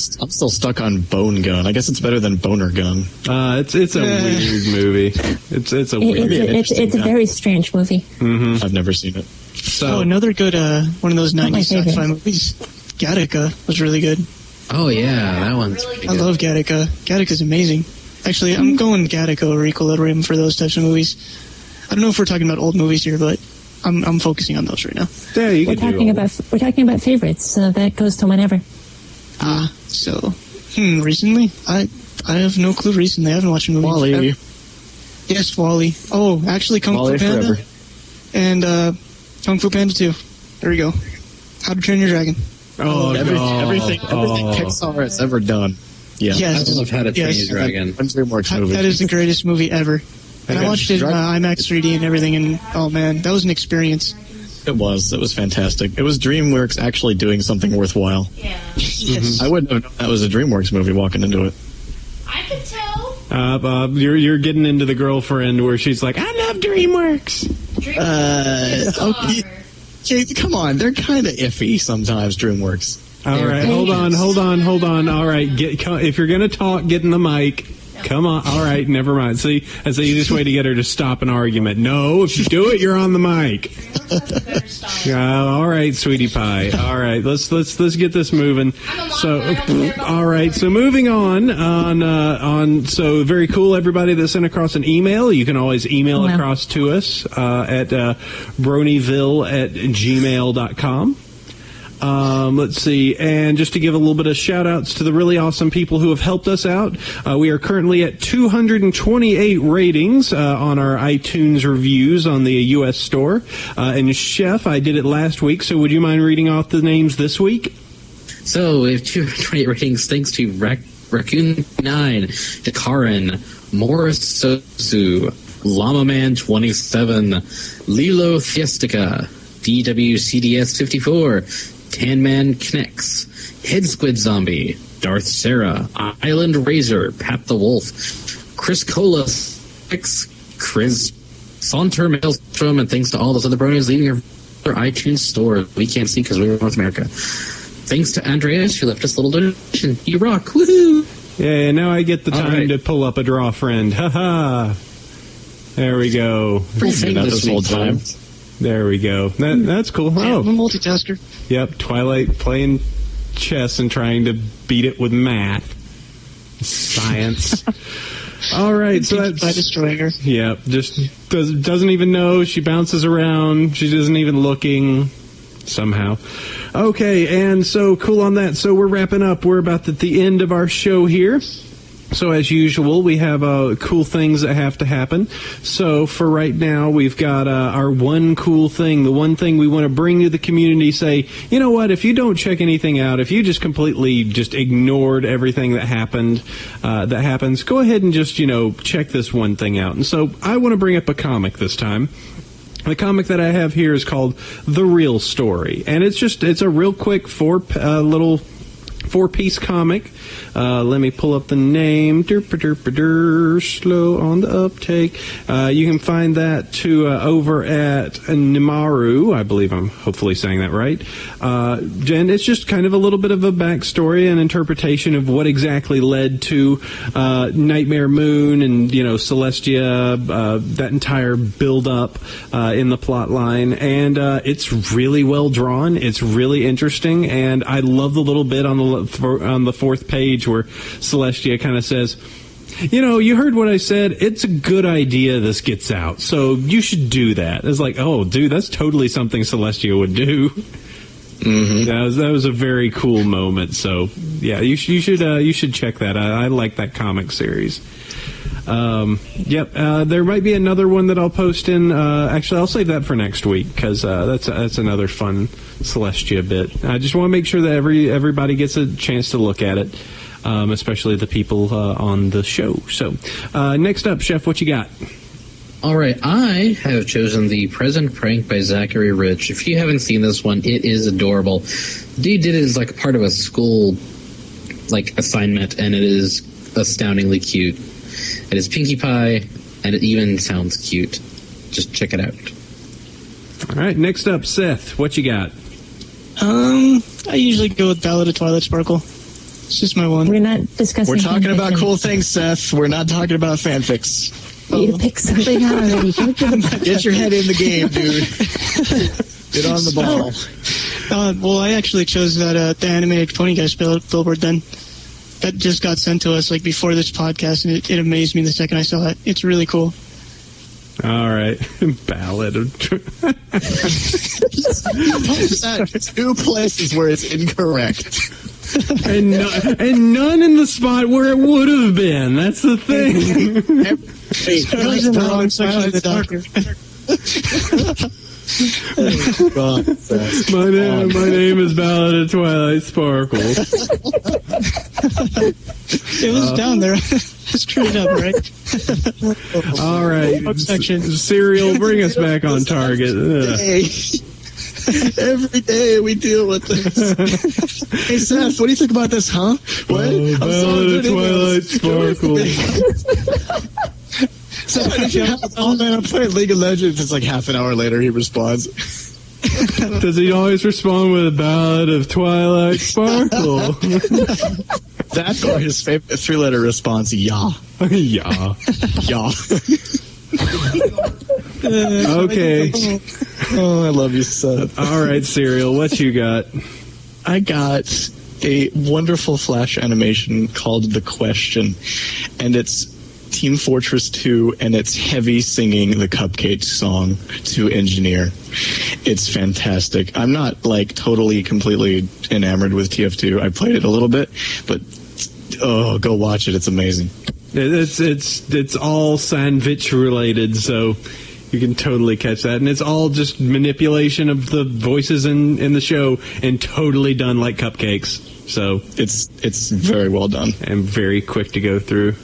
stuck on Bone Gun. I guess it's better than Boner Gun. It's a weird movie. It's a weird. It's a very strange movie. Mm-hmm. I've never seen it. So another good one of those 90s sci-fi movies. Gattaca was really good. Oh yeah, that one's pretty I good. love Gattaca. Gattaca's amazing. Actually, I'm going Gattaca or Equilibrium for those types of movies. I don't know if we're talking about old movies here, but I'm focusing on those right now. yeah, you We're can talking do about favorites, so that goes to whenever. Recently? I have no clue recently. I haven't watched a movie. Wall-E. Yes, Wall-E. Oh, actually, Kung Fu Wall-E Panda. forever. And Kung Fu Panda 2. There we go. How to Train Your Dragon. Oh, Everything Pixar has ever done. Yeah. Yes. I love How to Train Yes. Your Dragon. DreamWorks movie. That is the greatest movie ever. And I Okay. watched it in IMAX 3D and everything, and oh man, that was an experience. It was fantastic. It was DreamWorks actually doing something worthwhile. Yeah. Yes. I wouldn't have known that was a DreamWorks movie walking into it. I could tell. You're getting into the girlfriend where she's like, I love DreamWorks. Okay. Okay, come on, they're kind of iffy sometimes, DreamWorks. All right, hold on. All right, if you're gonna talk, get in the mic. Come on. All right, never mind. See, that's the easiest way to get her to stop an argument. No, if you do it, you're on the mic. All right, sweetie pie. All right, let's get this moving. So, all right. So moving on. So very cool, everybody that sent across an email. You can always email across to us at bronyville@gmail.com. Let's see, and just to give a little bit of shout-outs to the really awesome people who have helped us out, we are currently at 228 ratings on our iTunes reviews on the U.S. store. And Chef, I did it last week, so would you mind reading off the names this week? So we have 228 ratings thanks to Raccoon9, Dakarin, Morris Sosu, Llama Man 27, Lilo Fiestica, DWCDS 54, Tanman Knex, Head Squid Zombie, Darth Sarah, Island Razor, Pat the Wolf, Chris Colas, Chris Saunter Maelstrom, and thanks to all those other bronies leaving our iTunes store. We can't see because we're in North America. Thanks to Andreas, who left us a little donation. You rock. Woohoo! Yeah, now I get the time to pull up a draw friend. Ha-ha. There we go. That this whole time. There we go. That's cool. I'm a Oh, multitasker. yep. Twilight playing chess and trying to beat it with math. Science. All right, so By that's... destroying her. Yep, just doesn't even know. She bounces around. She isn't even looking somehow. Okay, and so cool on that. So we're wrapping up. We're about at the end of our show here. So as usual, we have cool things that have to happen. So for right now, we've got our one cool thing, the one thing we want to bring to the community, say, you know what, if you don't check anything out, if you just completely just ignored everything that happens, go ahead and just, check this one thing out. And so I want to bring up a comic this time. The comic that I have here is called The Real Story. And it's a real quick four-piece comic. Let me pull up the name. Slow on the uptake. You can find that over at Nimaru. I believe I'm hopefully saying that right. And it's just kind of a little bit of a backstory and interpretation of what exactly led to Nightmare Moon and Celestia, that entire build-up in the plot line. And it's really well drawn. It's really interesting, and I love the little bit on the fourth page where Celestia kind of says, you heard what I said. It's a good idea this gets out, so you should do that. It's like, oh, dude, that's totally something Celestia would do. Mm-hmm. That was a very cool moment. So, yeah, you should check that out. I like that comic series. There might be another one that I'll post in. Actually, I'll save that for next week because that's another fun Celestia bit. I just want to make sure that everybody gets a chance to look at it, especially the people on the show. So, next up, Chef, what you got? All right, I have chosen The Present Prank by Zachary Rich. If you haven't seen this one, it is adorable. Dude did it as like part of a school assignment, and it is astoundingly cute. It is Pinkie Pie And it even sounds cute. Just check it out. All right, next up, Seth, what you got? I usually go with Ballad of Twilight Sparkle. It's just my one. We're not discussing. We're talking about fanfiction. cool things, Seth. We're not talking about fanfics. You pick something out already. Get your head in the game, dude. Get on the ball. Well, I actually chose that the animated Pony Guys billboard then. That just got sent to us like before this podcast, and it amazed me the second I saw it. It's really cool. All right, Ballad of... Two places where it's incorrect. and none in the spot where it would have been. That's the thing. I was in the wrong section of the doctor. My name is Ballad of Twilight Sparkle. It was down there. Screwed up, right? All right, Section. Cereal, bring us back on target. Every day we deal with this. Hey, Seth, what do you think about this, huh? What? Ballad of Twilight Sparkle. So, man, I'm playing League of Legends. It's like half an hour later he responds. Does he always respond with a Ballad of Twilight Sparkle? That's or his favorite three-letter response, yeah. Yeah. Yeah. Okay. Oh, I love you, Seth. All right, Cereal, what you got? I got a wonderful Flash animation called The Question, and it's Team Fortress 2, and it's heavy singing the Cupcake song to Engineer. It's fantastic. I'm not like totally, completely enamored with TF2. I played it a little bit, but go watch it. It's amazing. It's all sandwich related, so you can totally catch that. And it's all just manipulation of the voices in the show and totally done like cupcakes. So it's very well done. And very quick to go through.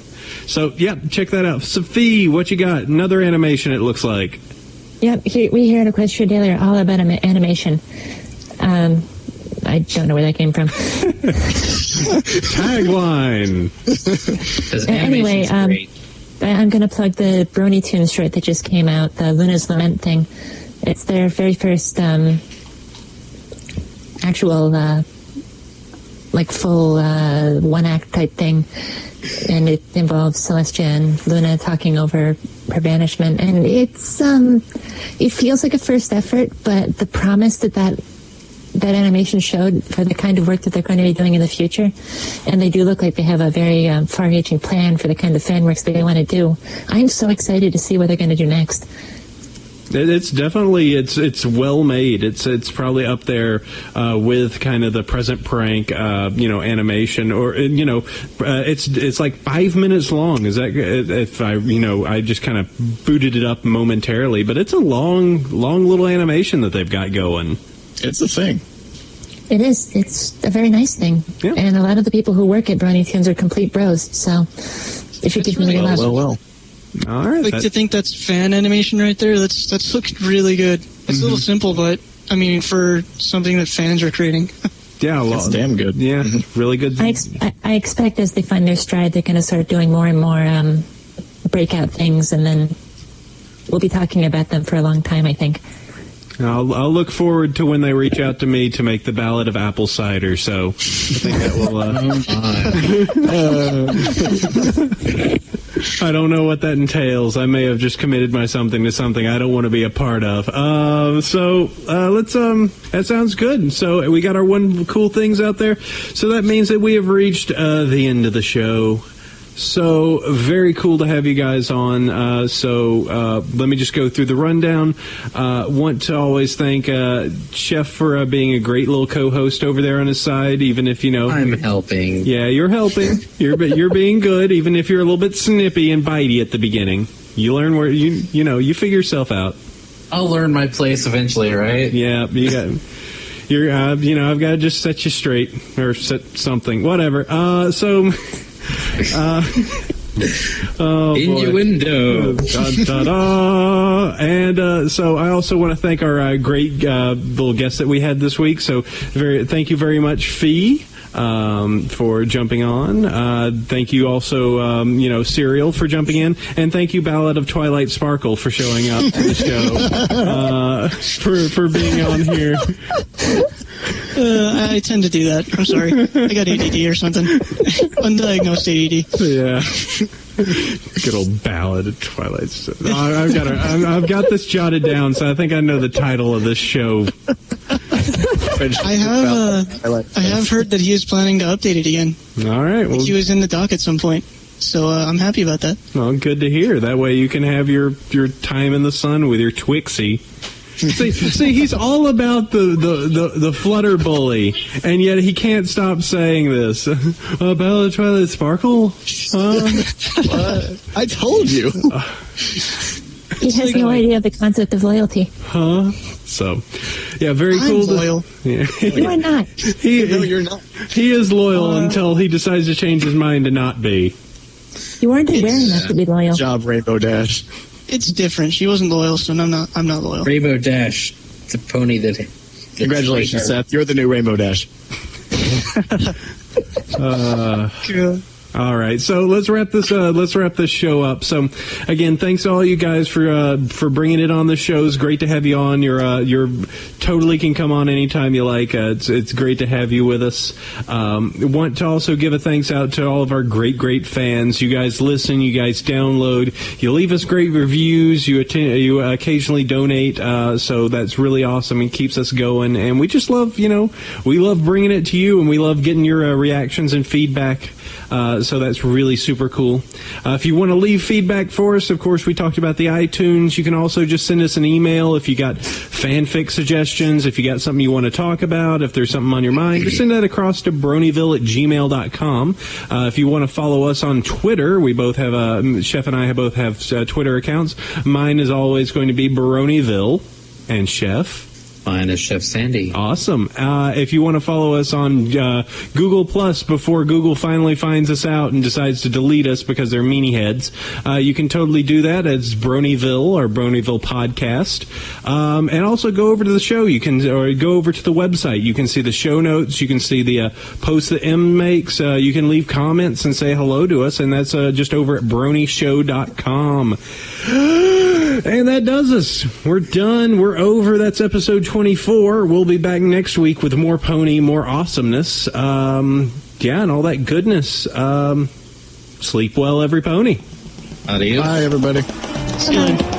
So, yeah, check that out. Sophie, what you got? Another animation, it looks like. Yep, we here at Equestria Daily are all about animation. I don't know where that came from. Tagline. Anyway, I'm going to plug the Brony Tunes short that just came out, the Luna's Lament thing. It's their very first actual, like, full one-act type thing. And it involves Celestia and Luna talking over her banishment. And it's, it feels like a first effort, but the promise that animation showed for the kind of work that they're going to be doing in the future, and they do look like they have a very far-reaching plan for the kind of fan works that they want to do. I'm so excited to see what they're going to do next. It's definitely it's well made. It's probably up there with kind of the Present Prank animation, or it's like 5 minutes long. Is that if I just kind of booted it up momentarily, but it's a long little animation that they've got going. It's a thing. It is. It's a very nice thing. Yeah. And a lot of the people who work at Brony Tunes are complete bros, so they should give me a love. Well. All right. I like to think that's fan animation right there. That's looking really good. It's a little simple, but I mean, for something that fans are creating. Yeah, it's damn good. Yeah, really good. I expect as they find their stride, they're going to start doing more and more breakout things, and then we'll be talking about them for a long time, I think. I'll look forward to when they reach out to me to make the Ballad of Apple Cider, so I think that will... I don't know what that entails. I may have just committed myself to something I don't want to be a part of. So let's... that sounds good. So we got our one cool things out there. So that means that we have reached the end of the show. So very cool to have you guys on. Let me just go through the rundown. Want to always thank Chef for being a great little co-host over there on his side, even if I'm helping. Yeah, you're helping. You're being good, even if you're a little bit snippy and bitey at the beginning. You learn where you figure yourself out. I'll learn my place eventually, right? Yeah, you got. I've got to just set you straight or set something, whatever. Innuendo. And so I also want to thank our great little guest that we had this week. So thank you very much, Fee. for jumping on. Thank you also, Serial for jumping in, and thank you, Ballad of Twilight Sparkle, for showing up to the show, for being on here. I tend to do that. I'm sorry. I got ADD or something. Undiagnosed ADD. Yeah. Good old Ballad of Twilight. I've got this jotted down, so I think I know the title of this show. I have heard that he is planning to update it again. All right. Well, he was in the dock at some point, so I'm happy about that. Well, good to hear. That way you can have your time in the sun with your Twixie. See, he's all about the flutter bully, and yet he can't stop saying this. Ballad of Twilight Sparkle? I told you. He has no idea of the concept of loyalty. Huh? So, yeah, very cool. Loyal. Yeah. You are not. No, you're not. He is loyal until he decides to change his mind to not be. You aren't aware enough to be loyal. Good job, Rainbow Dash. It's different. She wasn't loyal, so I'm not loyal. Rainbow Dash, the pony that. Congratulations, Seth. You're the new Rainbow Dash. All right, so let's wrap this show up. So, again, thanks to all you guys for bringing it on the show. It's great to have you on. You're totally can come on anytime you like. It's great to have you with us. Want to also give a thanks out to all of our great fans. You guys listen. You guys download. You leave us great reviews. You occasionally donate. So that's really awesome. It keeps us going, and we just love we love bringing it to you, and we love getting your reactions and feedback. So that's really super cool. If you want to leave feedback for us, of course, we talked about the iTunes. You can also just send us an email if you got fanfic suggestions, if you got something you want to talk about, if there's something on your mind, just send that across to bronyville@gmail.com. If you want to follow us on Twitter, we both have, Chef and I both have Twitter accounts. Mine is always going to be Bronyville, and Chef. Mine is Chef Sandy. Awesome. If you want to follow us on Google Plus before Google finally finds us out and decides to delete us because they're meanie heads, you can totally do that. It's Bronyville or Bronyville Podcast. And also go over to the show. Or go over to the website. You can see the show notes. You can see the posts that M makes. You can leave comments and say hello to us, and that's just over at bronyshow.com. And that does us. We're done. We're over. That's episode 24. We'll be back next week with more pony, more awesomeness. And all that goodness. Sleep well, every pony. Adios. Bye, everybody. See you later.